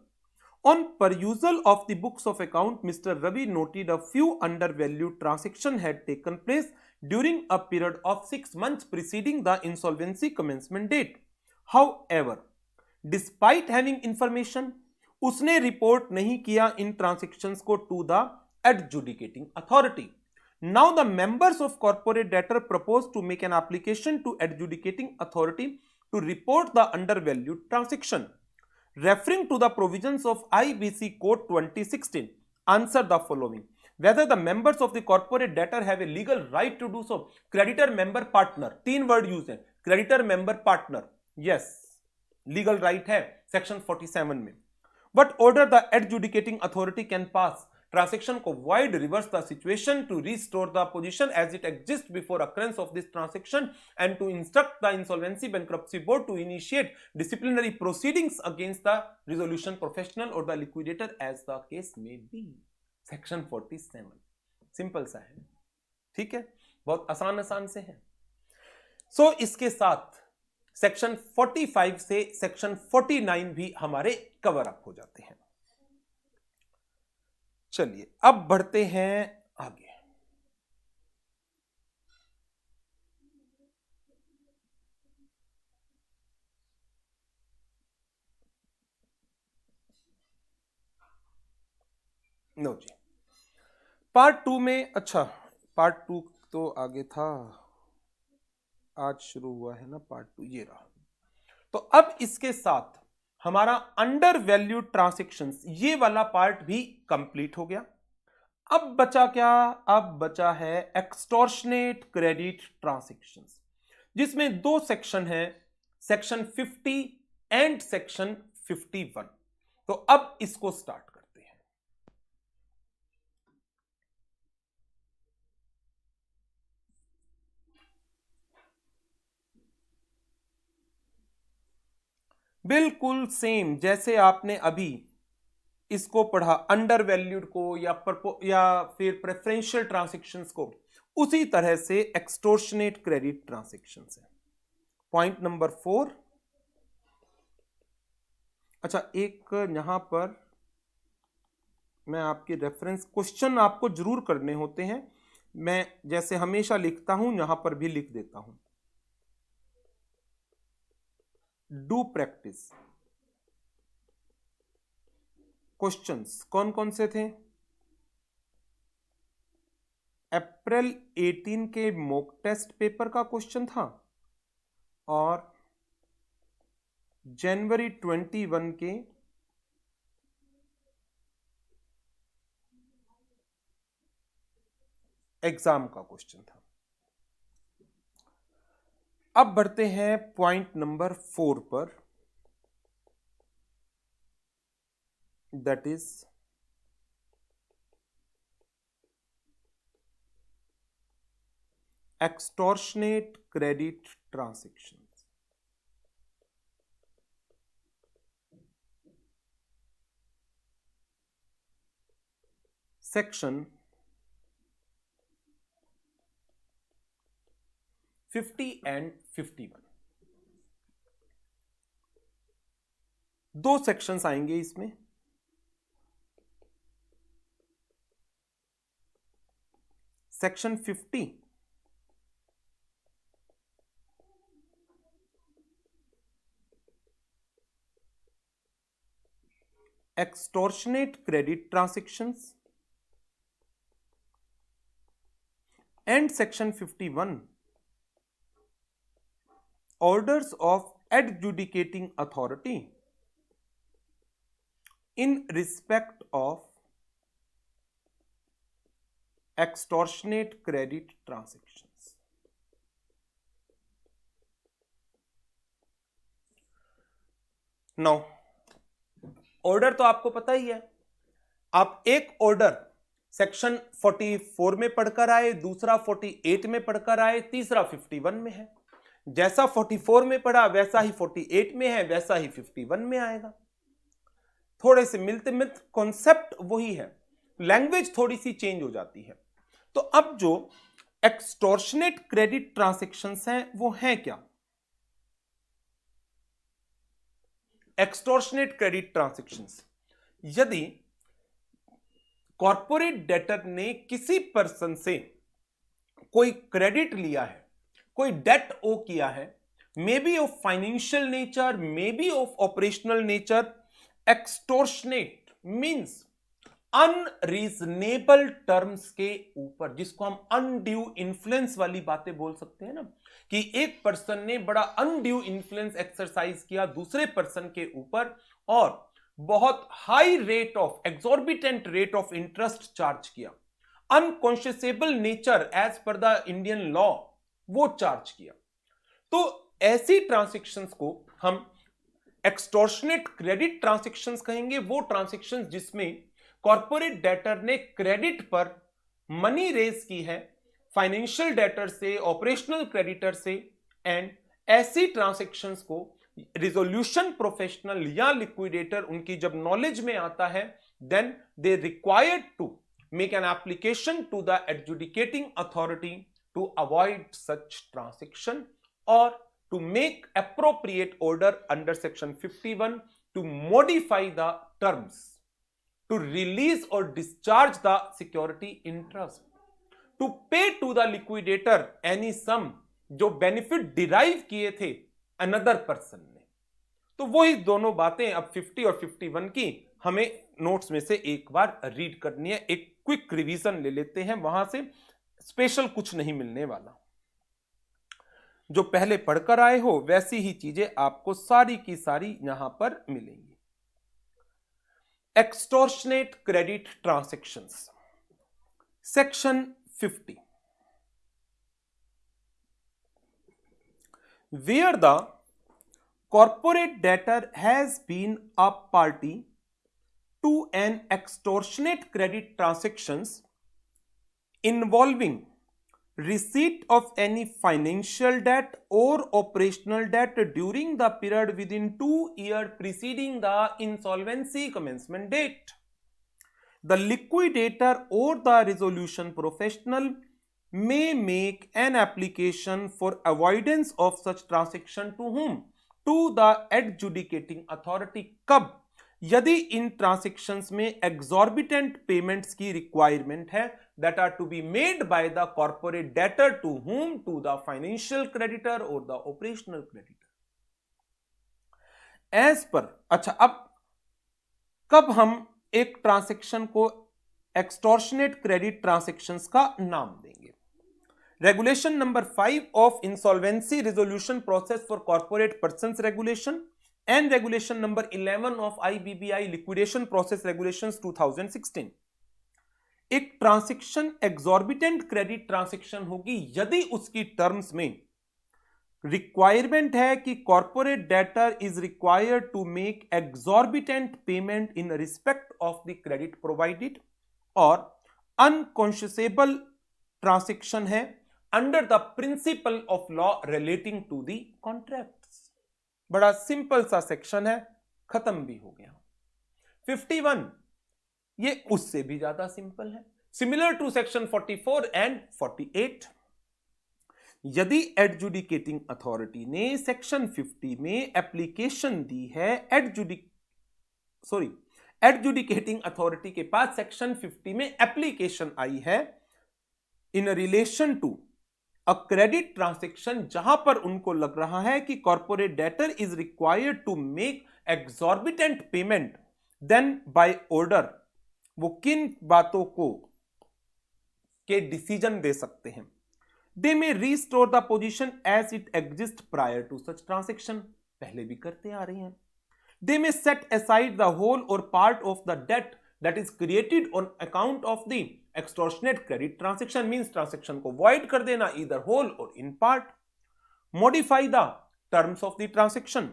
On perusal of the books of account, Mr. Ravi noted a few undervalued transactions had taken place during a period of 6 months preceding the insolvency commencement date. However, despite having information, उसने report नहीं किया इन transactions को to the adjudicating authority. Now the members of corporate debtor propose to make an application to adjudicating authority to report the undervalued transaction. Referring to the provisions of IBC Code 2016, answer the following. Whether the members of the corporate debtor have a legal right to do so. Creditor, member, partner, 3 word use है। creditor, member, partner, yes, legal right है section 47 में। What order the adjudicating authority can pass? Transaction को void, reverse the situation to restore the position as it exists before occurrence of this transaction and to instruct the Insolvency Bankruptcy Board to initiate disciplinary proceedings against the resolution professional or the liquidator as the case may be. Section 47 simple सा है, ठीक है, बहुत आसान से है। सो इसके साथ सेक्शन 45 से सेक्शन 49 भी हमारे कवर अप हो जाते हैं। चलिए अब बढ़ते हैं आगे। नो जी, पार्ट 2 में, अच्छा पार्ट 2 तो आगे था, आज शुरू हुआ है ना पार्ट 2, ये रहा। तो अब इसके साथ हमारा अंडर वैल्यू ट्रांसेक्शंस ये वाला पार्ट भी कंप्लीट हो गया। अब बचा क्या? अब बचा है एक्सटॉर्शनेट क्रेडिट ट्रांसेक्शंस, जिसमें 2 सेक्शन है, सेक्शन 50 एंड सेक्शन 51। तो अब इसको स्टार्ट करते हैं। बिल्कुल सेम जैसे आपने अभी इसको पढ़ा अंडर वैल्यूड को या फिर प्रेफरेंशियल ट्रांजैक्शंस को, उसी तरह से एक्सटॉर्शनेट क्रेडिट ट्रांजैक्शंस है। Point number 4। अच्छा, एक यहां पर मैं आपके रेफरेंस क्वेश्चन आपको जरूर करने होते हैं, मैं जैसे हमेशा लिखता हूं यहां पर भी लिख देता हूं। डू प्रैक्टिस क्वेश्चंस कौन कौन से थे? अप्रैल 18 के मॉक टेस्ट पेपर का क्वेश्चन था और जनवरी 21 के एग्जाम का क्वेश्चन था। अब बढ़ते हैं पॉइंट नंबर 4 पर, that is extortionate credit transactions। Section 50 and 51, दो सेक्शंस आएंगे इसमें। Section 50 extortionate credit transactions and section 51 orders of adjudicating authority in respect of extortionate credit transactions। Now order तो आपको पता ही है, आप एक ऑर्डर सेक्शन 44 में पढ़कर आए, दूसरा 48 में पढ़कर आए, तीसरा 51 में है। जैसा 44 में पढ़ा वैसा ही 48 में है, वैसा ही 51 में आएगा। थोड़े से मिलते मिलते कॉन्सेप्ट वही है, लैंग्वेज थोड़ी सी चेंज हो जाती है। तो अब जो एक्सटॉर्शनेट क्रेडिट ट्रांजैक्शंस हैं वो हैं क्या? एक्सटॉर्शनेट क्रेडिट ट्रांजैक्शंस, यदि कॉर्पोरेट डेटर ने किसी पर्सन से कोई क्रेडिट लिया है, कोई डेट ओ किया है, may be of financial nature, may be of operational nature, extortionate means unreasonable terms के ऊपर, जिसको हम अनड्यू इन्फ्लुएंस वाली बातें बोल सकते हैं ना, कि एक पर्सन ने बड़ा अनड्यू इन्फ्लुएंस एक्सरसाइज किया दूसरे पर्सन के ऊपर और बहुत high rate of, exorbitant rate of interest charge किया, unconscionable nature as per the Indian law वो चार्ज किया। तो ऐसी ट्रांजैक्शंस को हम एक्सटॉर्शनेट क्रेडिट ट्रांजैक्शंस कहेंगे। वो ट्रांजैक्शंस जिसमें कॉर्पोरेट डेटर ने क्रेडिट पर मनी रेज की है फाइनेंशियल डेटर से, ऑपरेशनल क्रेडिटर से, एंड ऐसी ट्रांजैक्शंस को रिजोल्यूशन प्रोफेशनल या लिक्विडेटर उनकी जब नॉलेज में आता है, then they required to make an application to the adjudicating authority to avoid such transaction और to make appropriate order under section 51 to modify the terms, to release or discharge the security interest, to pay to the liquidator any sum जो benefit derive किए थे another person ने। तो वही दोनों बातें अब 50 और 51 की हमें नोट्स में से एक बार रीड करनी है। एक क्विक रिवीजन ले लेते हैं, वहां से स्पेशल कुछ नहीं मिलने वाला, जो पहले पढ़कर आए हो वैसी ही चीजें आपको सारी की सारी यहां पर मिलेंगी। Extortionate credit transactions, section 50, where the corporate debtor has been a party to an extortionate credit transactions involving receipt of any financial debt or operational debt during the period within 2 years preceding the insolvency commencement date. The liquidator or the resolution professional may make an application for avoidance of such transaction to whom? To the adjudicating authority। कब? यदि इन transactions में exorbitant payments की requirement है that are to be made by the corporate debtor to whom? To the financial creditor or the operational creditor। as per, अच्छा अब कब हम एक ट्रांजैक्शन को एक्सटॉर्शनेट क्रेडिट ट्रांजैक्शंस का नाम देंगे। Regulation number 5 of insolvency resolution process for corporate persons regulation and regulation number 11 of IBBI liquidation process regulations 2016। एक ट्रांजैक्शन एग्जॉर्बिटेंट क्रेडिट ट्रांजैक्शन होगी यदि उसकी टर्म्स में रिक्वायरमेंट है कि corporate debtor is required to make exorbitant payment in respect of the credit provided, और unconscionable transaction है under the principle of law relating to the contracts. बड़ा सिंपल सा सेक्शन है, खत्म भी हो गया। 51 ये उससे भी ज्यादा सिंपल है, सिमिलर टू सेक्शन 44 एंड 48। यदि एडजुडिकेटिंग अथॉरिटी ने सेक्शन 50 में एप्लीकेशन दी है, एडजुडिकेटिंग अथॉरिटी के पास सेक्शन 50 में एप्लीकेशन आई है in relation to a credit transaction, जहां पर उनको लग रहा है कि corporate debtor is required to make exorbitant payment, then by order वो किन बातों को के डिसीजन दे सकते हैं। They may restore the position as it exist prior to such transaction, पहले भी करते आ रहे हैं। They may set aside the whole और part of the debt that is created on account of the extortionate credit transaction, means transaction को void कर देना ईदर होल और in part. Modify the terms of the transaction,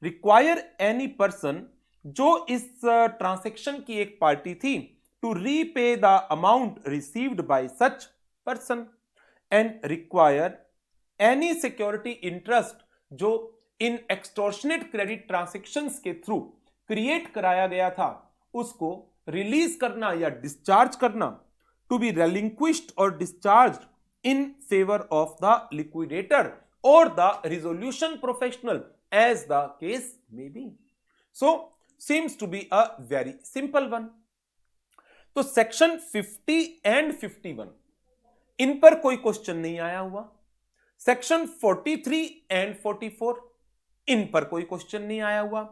require any person जो इस transaction की एक party थी to repay the amount received by such person, and require any security interest जो इन एक्सटॉर्शनेट क्रेडिट ट्रांजैक्शंस के through create कराया गया था उसको रिलीज करना या डिस्चार्ज करना, टू बी relinquished और discharged in favor of the liquidator or the resolution professional as the case may be. So seems to be a very simple one. तो सेक्शन 50 एंड 51 इन पर कोई क्वेश्चन नहीं आया हुआ। सेक्शन 43 एंड 44 इन पर कोई question नहीं आया हुआ।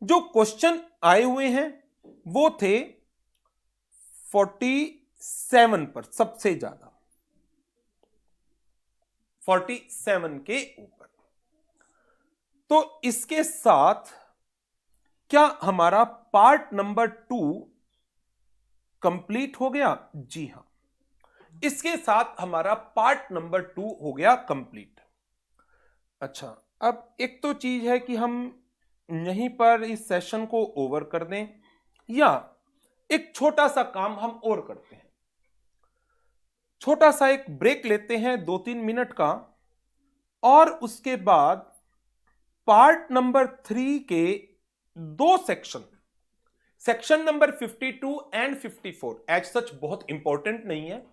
जो क्वेश्चन आए हुए हैं वो थे 47 पर, सबसे ज्यादा 47 के ऊपर। तो इसके साथ क्या हमारा पार्ट नंबर 2 कंप्लीट हो गया? जी हां, इसके साथ हमारा पार्ट नंबर 2 हो गया कंप्लीट। अच्छा, अब एक तो चीज है कि हम यहीं पर इस सेशन को ओवर कर दें या एक छोटा सा काम हम और करते हैं। छोटा सा एक ब्रेक लेते हैं 2-3 मिनट का, और उसके बाद पार्ट नंबर 3 के 2 section number 52 and 54 as such बहुत इंपॉर्टेंट नहीं है,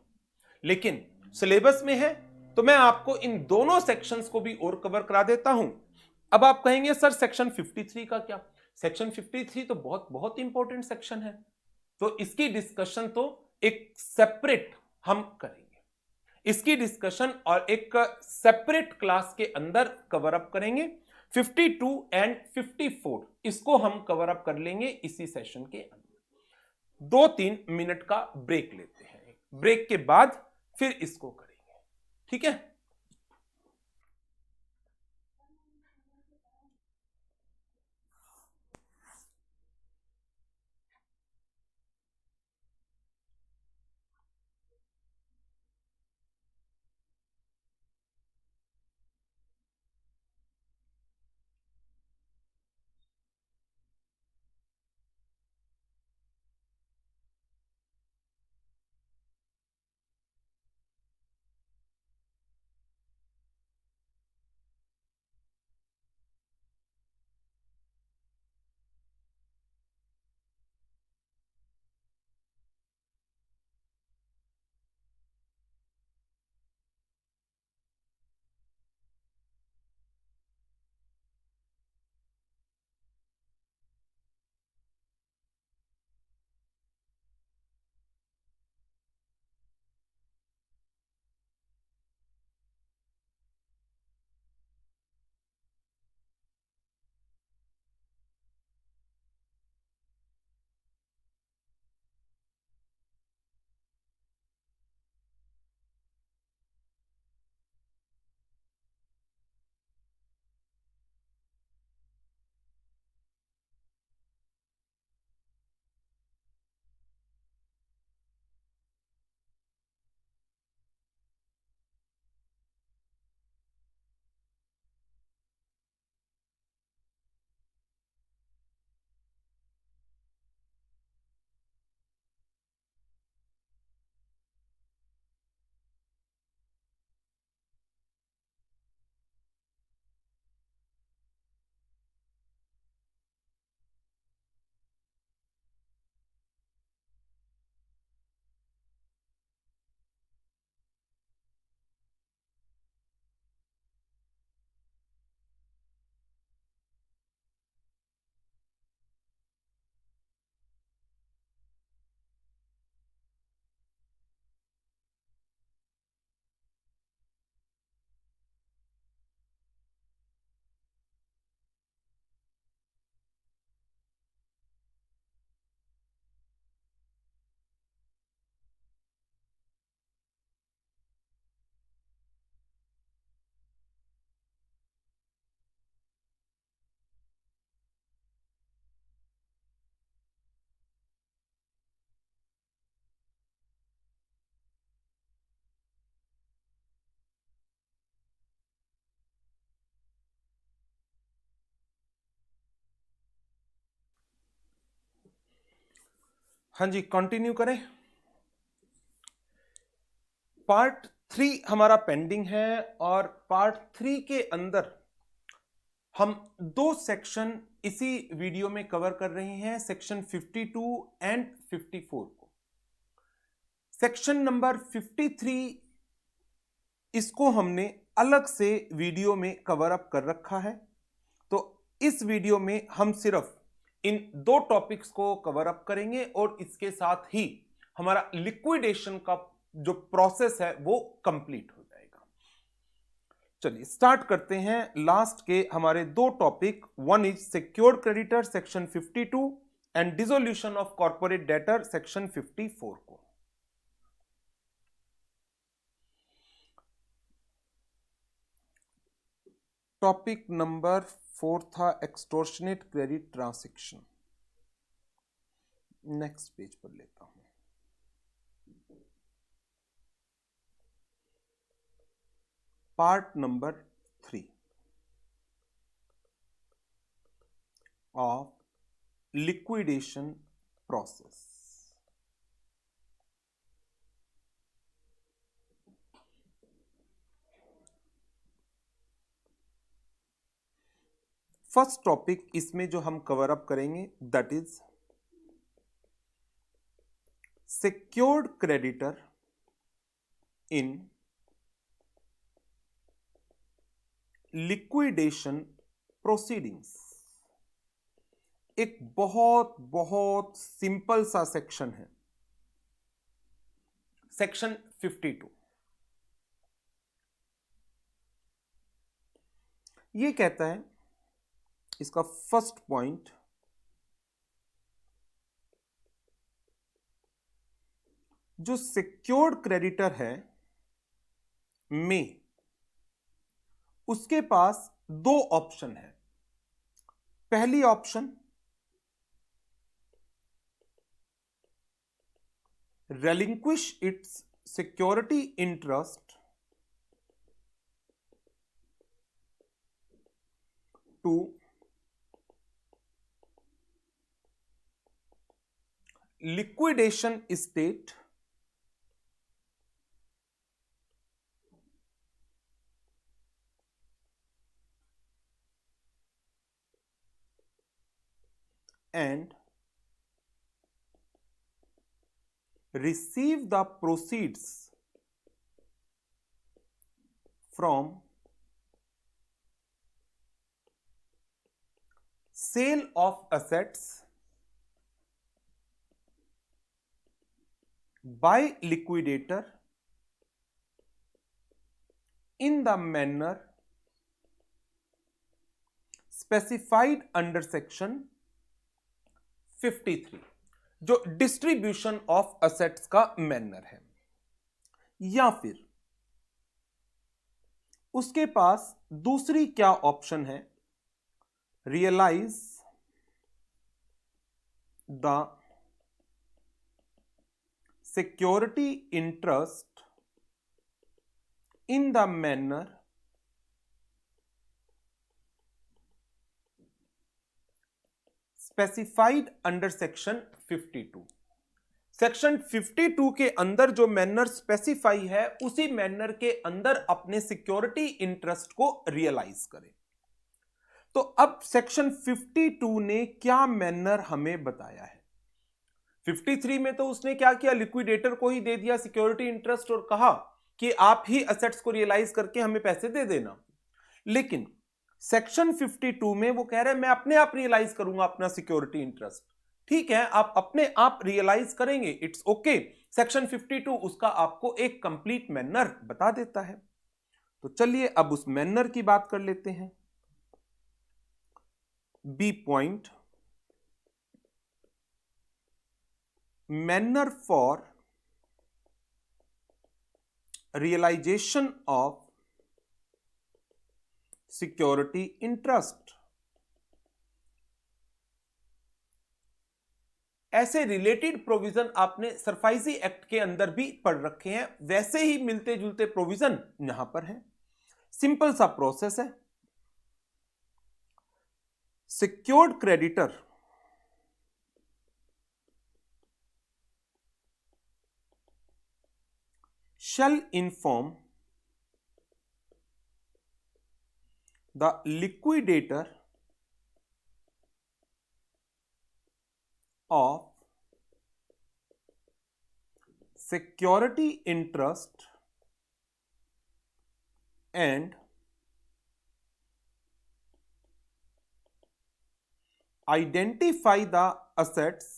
लेकिन सिलेबस में है तो मैं आपको इन दोनों सेक्शंस को भी और कवर करा देता हूं। अब आप कहेंगे सर सेक्शन 53 का क्या? सेक्शन 53 तो बहुत बहुत इंपॉर्टेंट सेक्शन है, तो इसकी डिस्कशन तो एक सेपरेट हम करेंगे। इसकी डिस्कशन और एक सेपरेट क्लास के अंदर कवर अप करेंगे। 52 एंड 54 इसको हम कवर अप कर लेंगे इसी सेशन के अंदर। 2-3 मिनट का ब्रेक लेते हैं, ब्रेक के बाद फिर इसको करेंगे, ठीक है? हाँ जी, कंटिन्यू करें। पार्ट 3 हमारा पेंडिंग है और पार्ट 3 के अंदर हम 2 सेक्शन इसी वीडियो में कवर कर रहे हैं, सेक्शन 52 एंड 54 को। सेक्शन नंबर 53 इसको हमने अलग से वीडियो में कवर अप कर रखा है, तो इस वीडियो में हम सिर्फ इन 2 टॉपिक्स को कवर अप करेंगे और इसके साथ ही हमारा लिक्विडेशन का जो प्रोसेस है वो कंप्लीट हो जाएगा। चलिए स्टार्ट करते हैं लास्ट के हमारे 2 topic. One is secured creditor section 52 and dissolution of corporate debtor section 54 को। टॉपिक नंबर 4 था एक्सटॉर्शनेट क्रेडिट ट्रांजैक्शन। नेक्स्ट पेज पर लेता हूं। Part number 3 of liquidation process. First topic इसमें जो हम कवर अप करेंगे that is secured creditor in liquidation proceedings। एक बहुत बहुत सिंपल सा सेक्शन है, सेक्शन 52। ये कहता है, इसका फर्स्ट पॉइंट, जो सिक्योर्ड क्रेडिटर है में उसके पास 2 ऑप्शन है। पहली option, relinquish its security interest to liquidation state and receive the proceeds from sale of assets by liquidator in the manner specified under section 53, जो डिस्ट्रीब्यूशन ऑफ असेट्स का manner है। या फिर उसके पास दूसरी क्या ऑप्शन है, realise the security interest in the manner specified under section 52। Section 52 के अंदर जो मैनर स्पेसिफाई है उसी मैनर के अंदर अपने सिक्योरिटी इंटरेस्ट को रियलाइज करें। तो अब सेक्शन 52 ने क्या मैनर हमें बताया है। 53 में तो उसने क्या किया, लिक्विडेटर को ही दे दिया सिक्योरिटी इंटरेस्ट और कहा कि आप ही असेट्स को रियलाइज करके हमें पैसे दे देना। लेकिन सेक्शन 52 में वो कह रहे हैं मैं अपने आप रियलाइज करूंगा अपना सिक्योरिटी इंटरेस्ट। ठीक है, आप अपने आप रियलाइज करेंगे, इट्स ओके। सेक्शन 52 उसका आपको एक कंप्लीट मैनर बता देता है। तो चलिए अब उस मैनर की बात कर लेते हैं। B point, manner for realisation of security interest. ऐसे रिलेटेड प्रोविजन आपने सरफाइजी एक्ट के अंदर भी पढ़ रखे हैं, वैसे ही मिलते जुलते प्रोविजन यहां पर है। सिंपल सा प्रोसेस है। Secured creditor shall inform the liquidator of security interest and identify the assets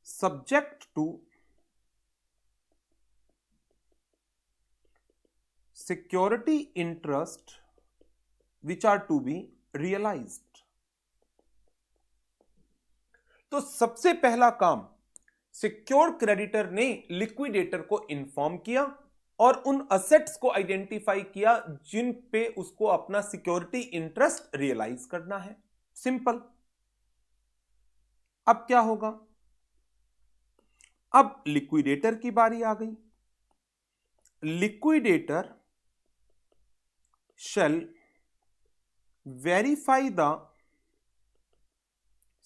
subject to security interest which are to be realized. तो सबसे पहला काम सिक्योर्ड क्रेडिटर ने लिक्विडेटर को इन्फॉर्म किया और उन असेट्स को आइडेंटिफाई किया जिन पे उसको अपना सिक्योरिटी इंटरेस्ट रियलाइज करना है. सिंपल. अब क्या होगा? अब लिक्विडेटर की बारी आ गई. Liquidator shall verify the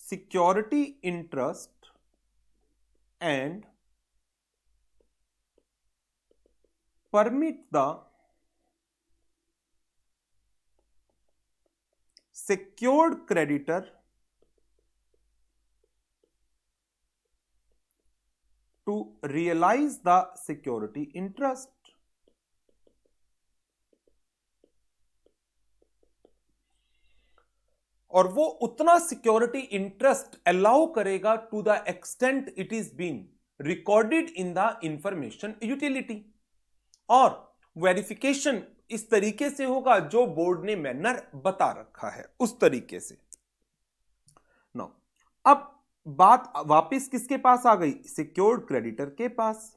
security interest and permit the secured creditor to realize the security interest. और वो उतना सिक्योरिटी इंटरेस्ट अलाउ करेगा to the extent it is been recorded in the information utility. और verification इस तरीके से होगा जो बोर्ड ने मैनर बता रखा है उस तरीके से. नो, अब बात वापस किसके पास आ गई? सिक्योर्ड क्रेडिटर के पास.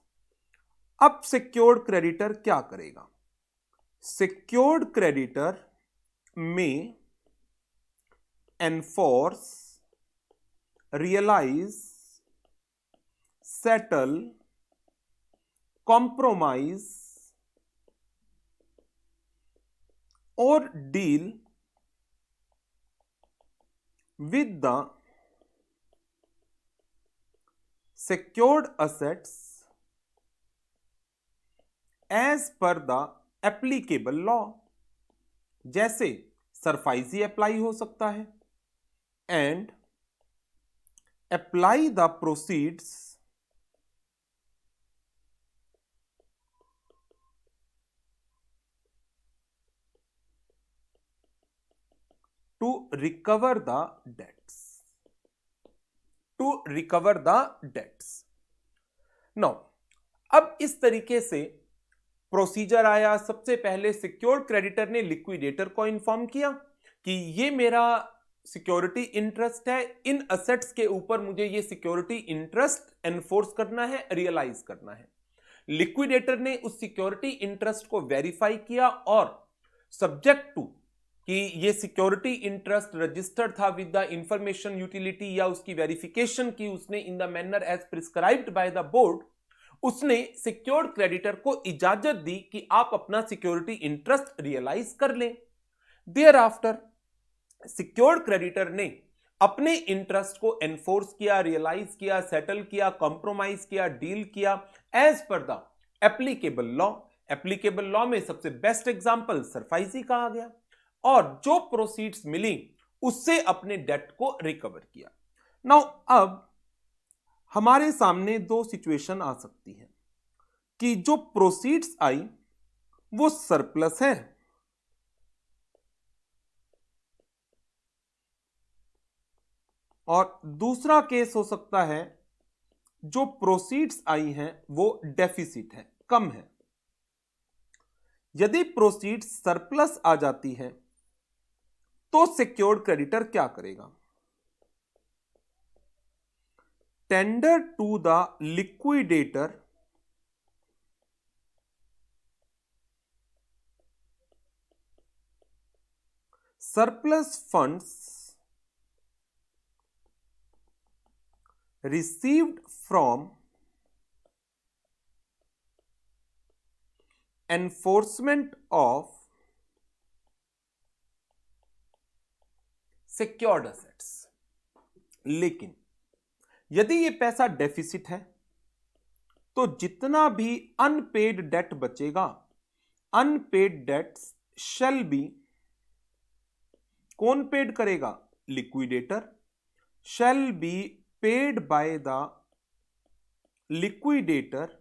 अब सिक्योर्ड क्रेडिटर क्या करेगा? सिक्योर्ड क्रेडिटर में enforce, realize, settle, compromise or deal with the secured assets as per the applicable law. जैसे सरफाइजी अप्लाई हो सकता है and apply the proceeds to recover the debts. Now, अब इस तरीके से प्रोसीजर आया. सबसे पहले सिक्योर्ड क्रेडिटर ने लिक्विडेटर को इन्फॉर्म किया कि ये मेरा सिक्योरिटी इंटरेस्ट है, इन असेट्स के ऊपर मुझे ये सिक्योरिटी इंटरेस्ट एनफोर्स करना है, रियलाइज करना है. लिक्विडेटर ने उस सिक्योरिटी इंटरेस्ट को वेरीफाई किया और सब्जेक्ट टू कि ये सिक्योरिटी इंटरेस्ट रजिस्टर्ड था विद द इंफॉर्मेशन यूटिलिटी या उसकी वेरिफिकेशन की उसने in the manner as prescribed by the board, उसने सिक्योर्ड क्रेडिटर को इजाजत दी कि आप अपना सिक्योरिटी इंटरेस्ट रियलाइज कर लें. देयर आफ्टर सिक्योर्ड क्रेडिटर ने अपने इंटरेस्ट को एनफोर्स किया, रियलाइज किया, सेटल किया, कॉम्प्रोमाइज किया, डील किया as per the applicable law. Applicable law में सबसे बेस्ट एग्जांपल सरफाइजी का आ गया और जो प्रोसीड्स मिली उससे अपने डेट को रिकवर किया. नाउ अब हमारे सामने दो सिचुएशन आ सकती है कि जो प्रोसीड्स आई वो सरप्लस है और दूसरा केस हो सकता है जो प्रोसीड्स आई हैं वो डेफिसिट है, कम है. यदि प्रोसीड्स सरप्लस आ जाती है तो सिक्योर्ड क्रेडिटर क्या करेगा? Tender to the liquidator surplus funds received from enforcement of secured assets. लेकिन यदि ये पैसा डेफिसिट है तो जितना भी अनपेड डेट बचेगा, अनपेड डेट्स शैल बी, कौन पेड करेगा? Liquidator, shall be paid by the liquidator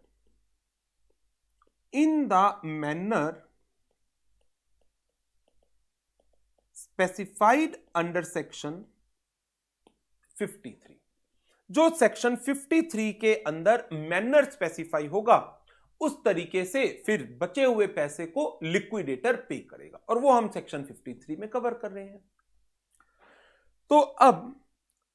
in the manner specified under section 53। जो सेक्शन 53 के अंदर मैनर स्पेसिफाई होगा उस तरीके से फिर बचे हुए पैसे को लिक्विडेटर पे करेगा, और वो हम सेक्शन 53 में कवर कर रहे हैं। तो अब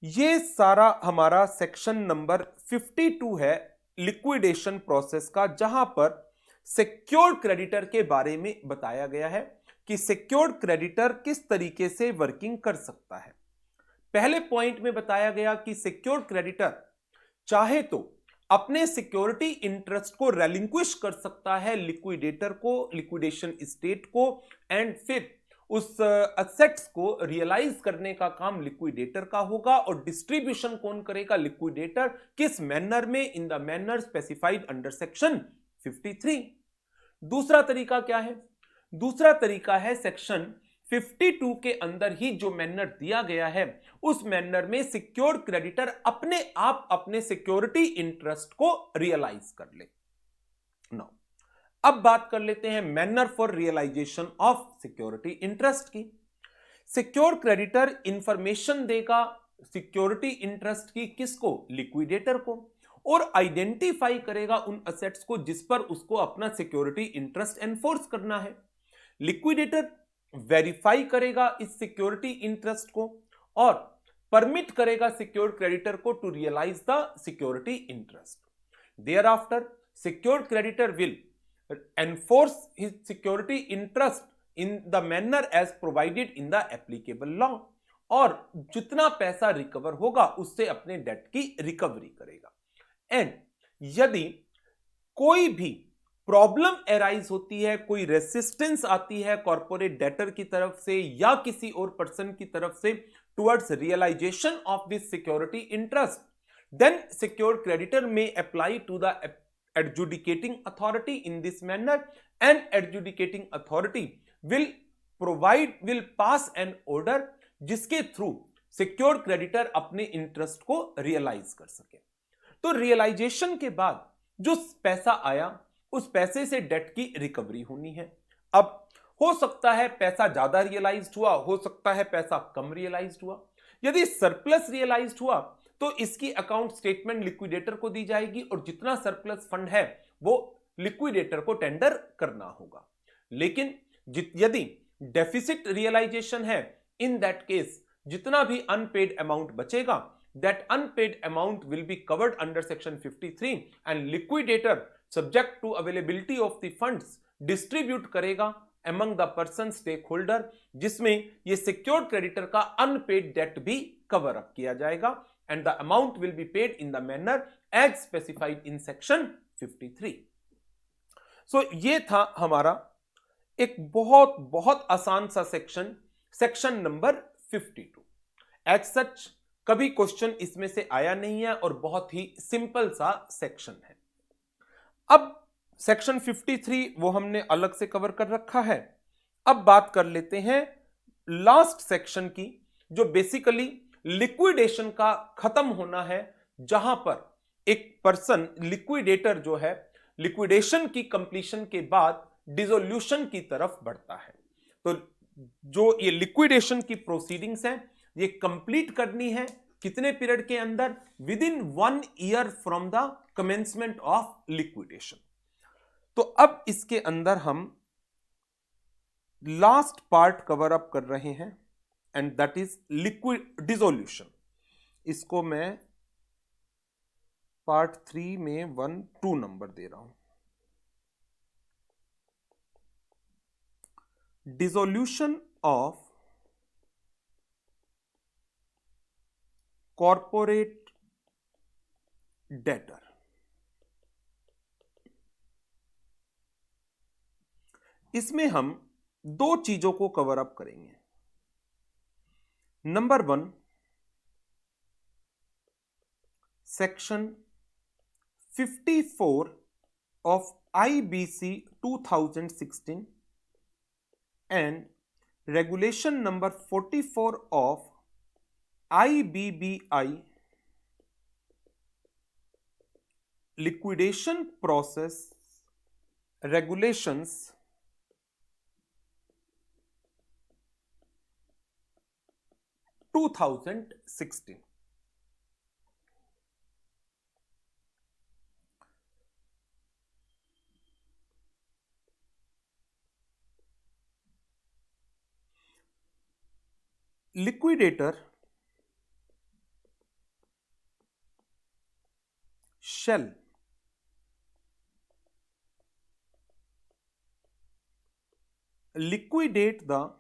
ये सारा हमारा सेक्शन नंबर 52 है लिक्विडेशन प्रोसेस का, जहां पर सिक्योर्ड क्रेडिटर के बारे में बताया गया है कि सिक्योर्ड क्रेडिटर किस तरीके से वर्किंग कर सकता है। पहले पॉइंट में बताया गया कि सिक्योर्ड क्रेडिटर चाहे तो अपने सिक्योरिटी इंटरेस्ट को रेलिंक्विश कर सकता है लिक्विडेटर को, लिक्विडेशन स्टेट को, एंड फिर उस असेट्स को रियलाइज करने का काम लिक्विडेटर का होगा, और डिस्ट्रीब्यूशन कौन करेगा? लिक्विडेटर। किस मैनर में? इन the manner specified under section 53। दूसरा तरीका क्या है? दूसरा तरीका है सेक्शन 52 के अंदर ही जो मैनर दिया गया है उस मैनर में सिक्योर्ड क्रेडिटर अपने आप अपने सिक्योरिटी इंटरेस्ट को रियलाइज कर ले। नाउ अब बात कर लेते हैं manner for realisation of security interest की। सिक्योर्ड क्रेडिटर इंफॉर्मेशन देगा सिक्योरिटी इंटरेस्ट की, किसको? लिक्विडेटर को, और आइडेंटिफाई करेगा उन असेट्स को जिस पर उसको अपना सिक्योरिटी इंटरेस्ट एनफोर्स करना है। लिक्विडेटर वेरीफाई करेगा इस सिक्योरिटी इंटरेस्ट को और परमिट करेगा सिक्योर्ड क्रेडिटर को to realise the security interest. Thereafter secured creditor will enforce his security interest in the manner as provided in the applicable law, और जितना पैसा रिकवर होगा उससे अपने डेट की रिकवरी करेगा। एंड यदि कोई भी प्रॉब्लम एराइज होती है, कोई रेसिस्टेंस आती है कॉर्पोरेट डेटर की तरफ से या किसी और पर्सन की तरफ से towards realisation of this security interest, then secured creditor may apply to the adjudicating authority in this manner, and adjudicating authority will pass an order जिसके थ्रू सिक्योर्ड क्रेडिटर अपने इंटरेस्ट को रियलाइज कर सके। तो realisation के बाद जो पैसा आया उस पैसे से डेट की रिकवरी होनी है। अब हो सकता है पैसा ज्यादा रियलाइज्ड हुआ, हो सकता है पैसा कम रियलाइज्ड हुआ। यदि सरप्लस रियलाइज्ड हुआ तो इसकी अकाउंट स्टेटमेंट लिक्विडेटर को दी जाएगी और जितना सरप्लस फंड है वो लिक्विडेटर को टेंडर करना होगा। लेकिन यदि डेफिसिट रियलाइजेशन है, इन दैट केस जितना भी अनपेड अमाउंट बचेगा, that unpaid amount will be covered under section 53 and liquidator subject to availability of the funds distribute करेगा among the person stakeholder, जिसमें ये secured creditor का unpaid debt भी cover up किया जाएगा, and the amount will be paid in the manner as specified in section 53। so ये था हमारा एक बहुत बहुत आसान सा सेक्शन नंबर 52। एज सच कभी क्वेश्चन इसमें से आया नहीं है और बहुत ही सिंपल सा सेक्शन है। अब सेक्शन 53 वो हमने अलग से कवर कर रखा है। अब बात कर लेते हैं लास्ट सेक्शन की, जो बेसिकली लिक्विडेशन का खत्म होना है, जहां पर एक पर्सन लिक्विडेटर जो है लिक्विडेशन की कंप्लीशन के बाद डिसोल्यूशन की तरफ बढ़ता है। तो जो ये लिक्विडेशन की प्रोसीडिंग्स हैं ये कंप्लीट करनी है कितने पीरियड के अंदर? With in 1 year from the commencement of liquidation. तो अब इसके अंदर हम लास्ट पार्ट कवर अप कर रहे हैं and that is liquid dissolution. इसको मैं पार्ट 3 में 1, 2 नंबर दे रहा हूं। Dissolution of corporate debtor. इसमें हम 2 चीजों को कवर अप करेंगे। Number 1, section 54 of IBC 2016 and regulation number 44 of IBBI liquidation process regulations 2016. Liquidator shall liquidate the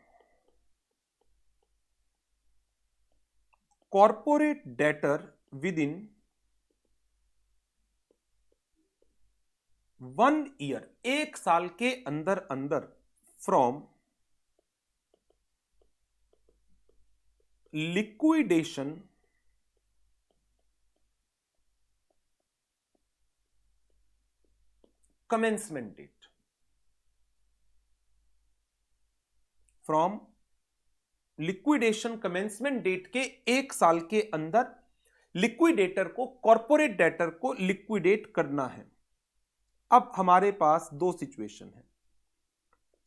corporate debtor within 1 year, 1 साल के अंदर अंदर from liquidation commencement date, from liquidation commencement date के 1 साल के अंदर लिक्विडेटर को कॉर्पोरेट डेटर को लिक्विडेट करना है। अब हमारे पास दो सिचुएशन है।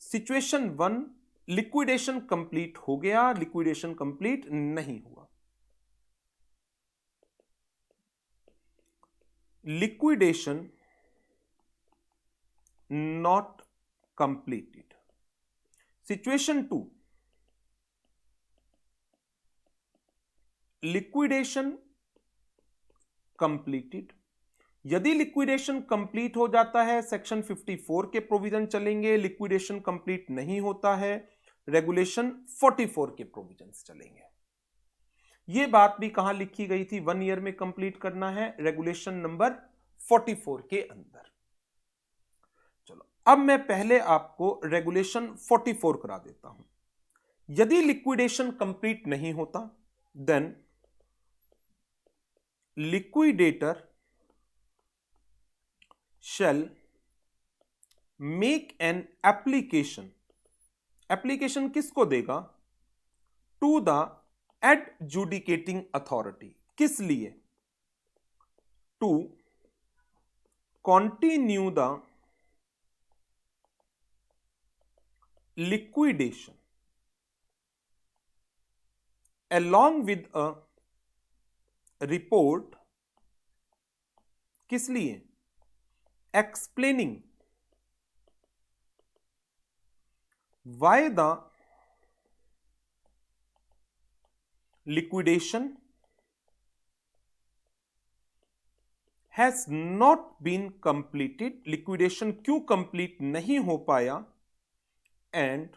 सिचुएशन 1, लिक्विडेशन कंप्लीट हो गया, लिक्विडेशन कंप्लीट नहीं हुआ। Liquidation not completed. Situation 2, liquidation completed. यदि लिक्विडेशन कंप्लीट हो जाता है सेक्शन 54 के प्रोविजन चलेंगे, लिक्विडेशन कंप्लीट नहीं होता है रेगुलेशन 44 के प्रोविजंस चलेंगे। यह बात भी कहां लिखी गई थी? 1 ईयर में कंप्लीट करना है, रेगुलेशन नंबर 44 के अंदर। चलो अब मैं पहले आपको रेगुलेशन 44 करा देता हूं। यदि लिक्विडेशन कंप्लीट नहीं होता then liquidator shall make an application, application किसको देगा? to the adjudicating authority। किस लिए? to continue the liquidation along with a report. किस लिए? Explaining why the liquidation has not been completed, liquidation क्यों कंप्लीट नहीं हो पाया, एंड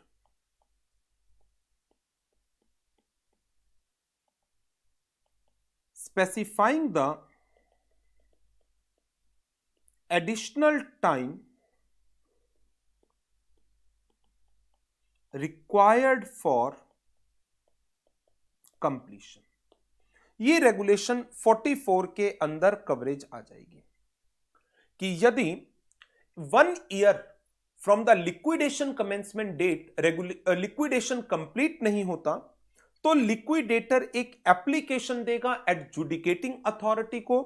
specifying the additional time required for completion। ये रेगुलेशन 44 के अंदर कवरेज आ जाएगी कि यदि 1 year from the liquidation commencement date liquidation complete नहीं होता तो लिक्विडेटर एक एप्लीकेशन देगा एडजुडिकेटिंग अथॉरिटी को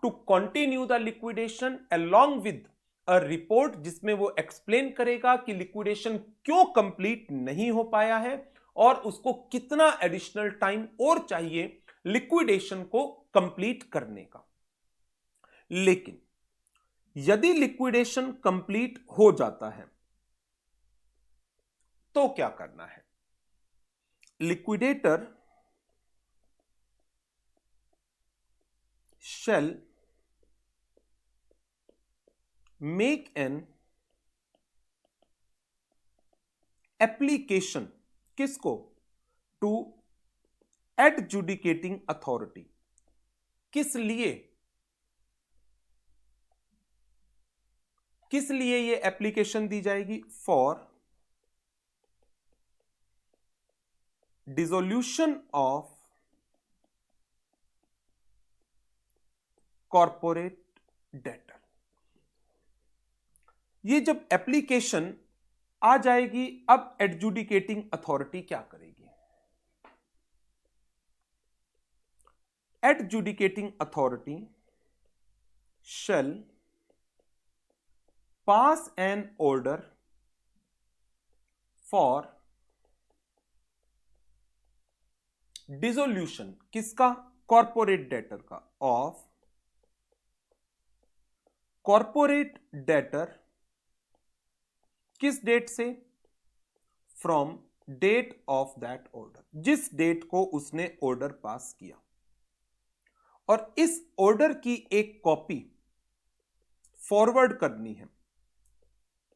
to continue the liquidation along with a report, जिसमें वो एक्सप्लेन करेगा कि लिक्विडेशन क्यों कंप्लीट नहीं हो पाया है और उसको कितना एडिशनल टाइम और चाहिए लिक्विडेशन को कंप्लीट करने का। लेकिन यदि लिक्विडेशन कंप्लीट हो जाता है तो क्या करना है? Liquidator shall make an application किसको? To adjudicating authority. किस लिए? किस लिए ये एप्लीकेशन दी जाएगी? For dissolution of corporate debtor. ये जब एप्लीकेशन आ जाएगी, अब एडजुडिकेटिंग अथॉरिटी क्या करेगी? Adjudicating authority shall pass an order for dissolution, किसका? कॉर्पोरेट डेटर का, ऑफ कॉर्पोरेट डेटर, किस डेट से? From date of that order, जिस डेट को उसने ऑर्डर पास किया, और इस ऑर्डर की एक कॉपी फॉरवर्ड करनी है।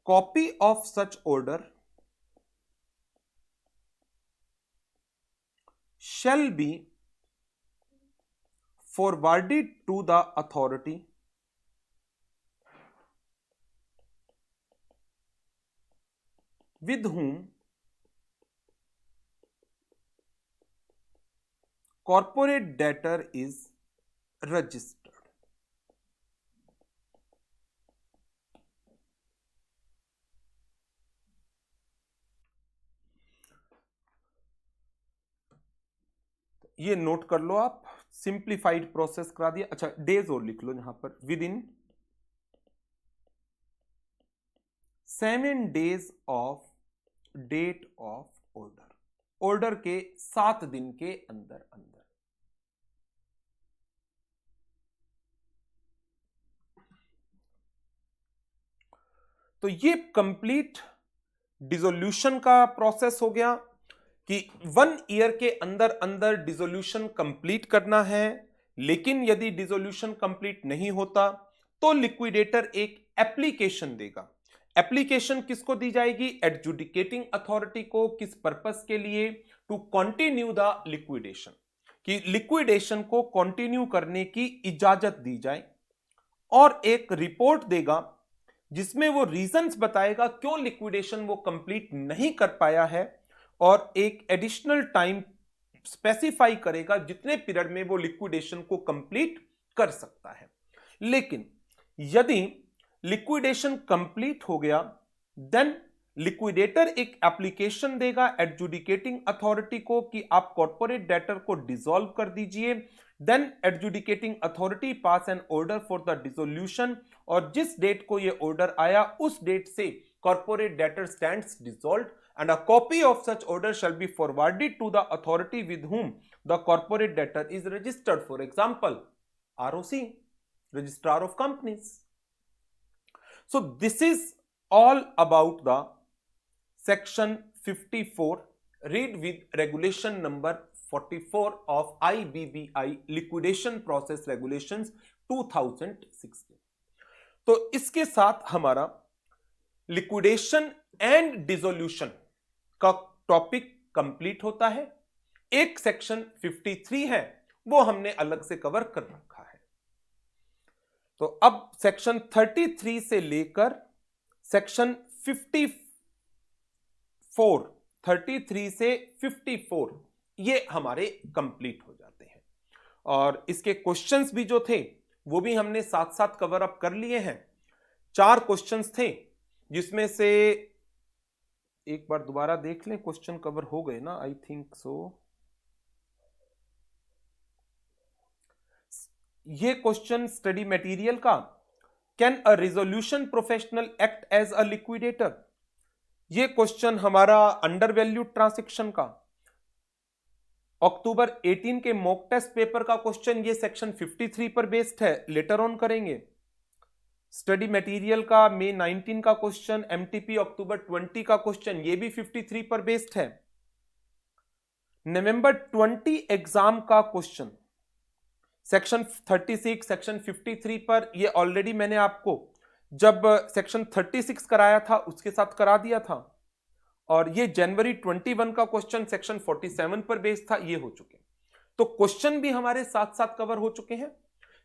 Copy of such order shall be forwarded to the authority with whom corporate debtor is registered. ये नोट कर लो आप, सिंप्लीफाइड प्रोसेस करा दिया। अच्छा, डेज और लिख लो यहां पर, within 7 days of date of order, order के 7 दिन के अंदर अंदर। तो ये कंप्लीट डिसोल्यूशन का प्रोसेस हो गया कि 1 ईयर के अंदर अंदर डिसोल्यूशन कंप्लीट करना है। लेकिन यदि डिसोल्यूशन कंप्लीट नहीं होता तो लिक्विडेटर एक एप्लीकेशन देगा। एप्लीकेशन किसको दी जाएगी? एडजुडिकेटिंग अथॉरिटी को। किस पर्पस के लिए? टू कंटिन्यू द लिक्विडेशन, कि लिक्विडेशन को कंटिन्यू करने की इजाजत दी जाए, और एक रिपोर्ट देगा जिसमें वो रीजंस बताएगा क्यों लिक्विडेशन वो कंप्लीट नहीं कर पाया है, और एक एडिशनल टाइम स्पेसिफाई करेगा जितने पीरियड में वो लिक्विडेशन को कंप्लीट कर सकता है। लेकिन यदि लिक्विडेशन कंप्लीट हो गया, देन लिक्विडेटर एक एप्लीकेशन देगा एडजुडिकेटिंग अथॉरिटी को कि आप कॉर्पोरेट डेटर को डिसॉल्व कर दीजिए। Then adjudicating authority pass an order for the dissolution, और जिस डेट को ये ऑर्डर आया उस डेट से corporate debtor stands dissolved, and a copy of such order shall be forwarded to the authority with whom the corporate debtor is registered. For example, ROC, Registrar of Companies. So this is all about the section 54. Read with regulation number 44 of IBBI Liquidation Process Regulations 2016. तो इसके साथ हमारा liquidation and dissolution का topic complete होता है। एक section 53 है, वो हमने अलग से कवर कर रखा है। तो अब सेक्शन 33 से लेकर सेक्शन 54, 33 से 54 ये हमारे कंप्लीट हो जाते हैं, और इसके क्वेश्चंस भी जो थे वो भी हमने साथ साथ कवर अप कर लिए हैं। 4 क्वेश्चंस थे, जिसमें से एक बार दोबारा देख लें, क्वेश्चन कवर हो गए ना? I think so. ये क्वेश्चन स्टडी मटेरियल का, can a resolution professional act as a liquidator, ये क्वेश्चन हमारा अंडर वैल्यूड ट्रांजैक्शन का, अक्टूबर 18 के मॉक टेस्ट पेपर का क्वेश्चन, ये सेक्शन 53 पर बेस्ड है, लेटर ऑन करेंगे। स्टडी मटेरियल का मई 19 का क्वेश्चन, एमटीपी अक्टूबर 20 का क्वेश्चन, ये भी 53 पर बेस्ड है। नवंबर 20 एग्जाम का क्वेश्चन सेक्शन 36, सेक्शन 53 पर, ये ऑलरेडी मैंने आपको जब सेक्शन 36 कराया था उसके साथ करा दिया था, और ये जनवरी 21 का क्वेश्चन सेक्शन 47 पर बेस्ड था, ये हो चुके। तो क्वेश्चन भी हमारे साथ साथ कवर हो चुके हैं।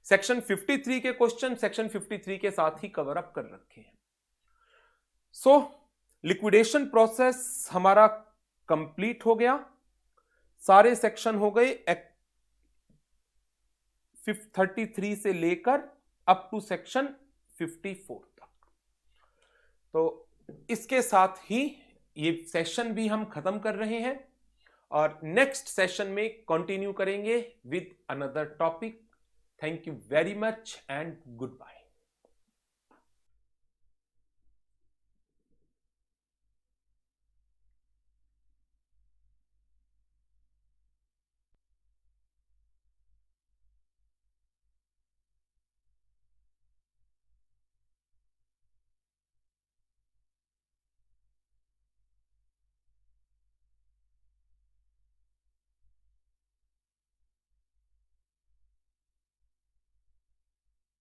सेक्शन 53 के क्वेश्चन सेक्शन 53 के साथ ही कवर अप कर रखे हैं। सो लिक्विडेशन प्रोसेस हमारा कंप्लीट हो गया, सारे सेक्शन हो गए 33 से लेकर अप टू सेक्शन 54 तक। तो इसके साथ ही ये सेशन भी हम खत्म कर रहे हैं और नेक्स्ट सेशन में कंटिन्यू करेंगे with another topic. Thank you very much and good bye.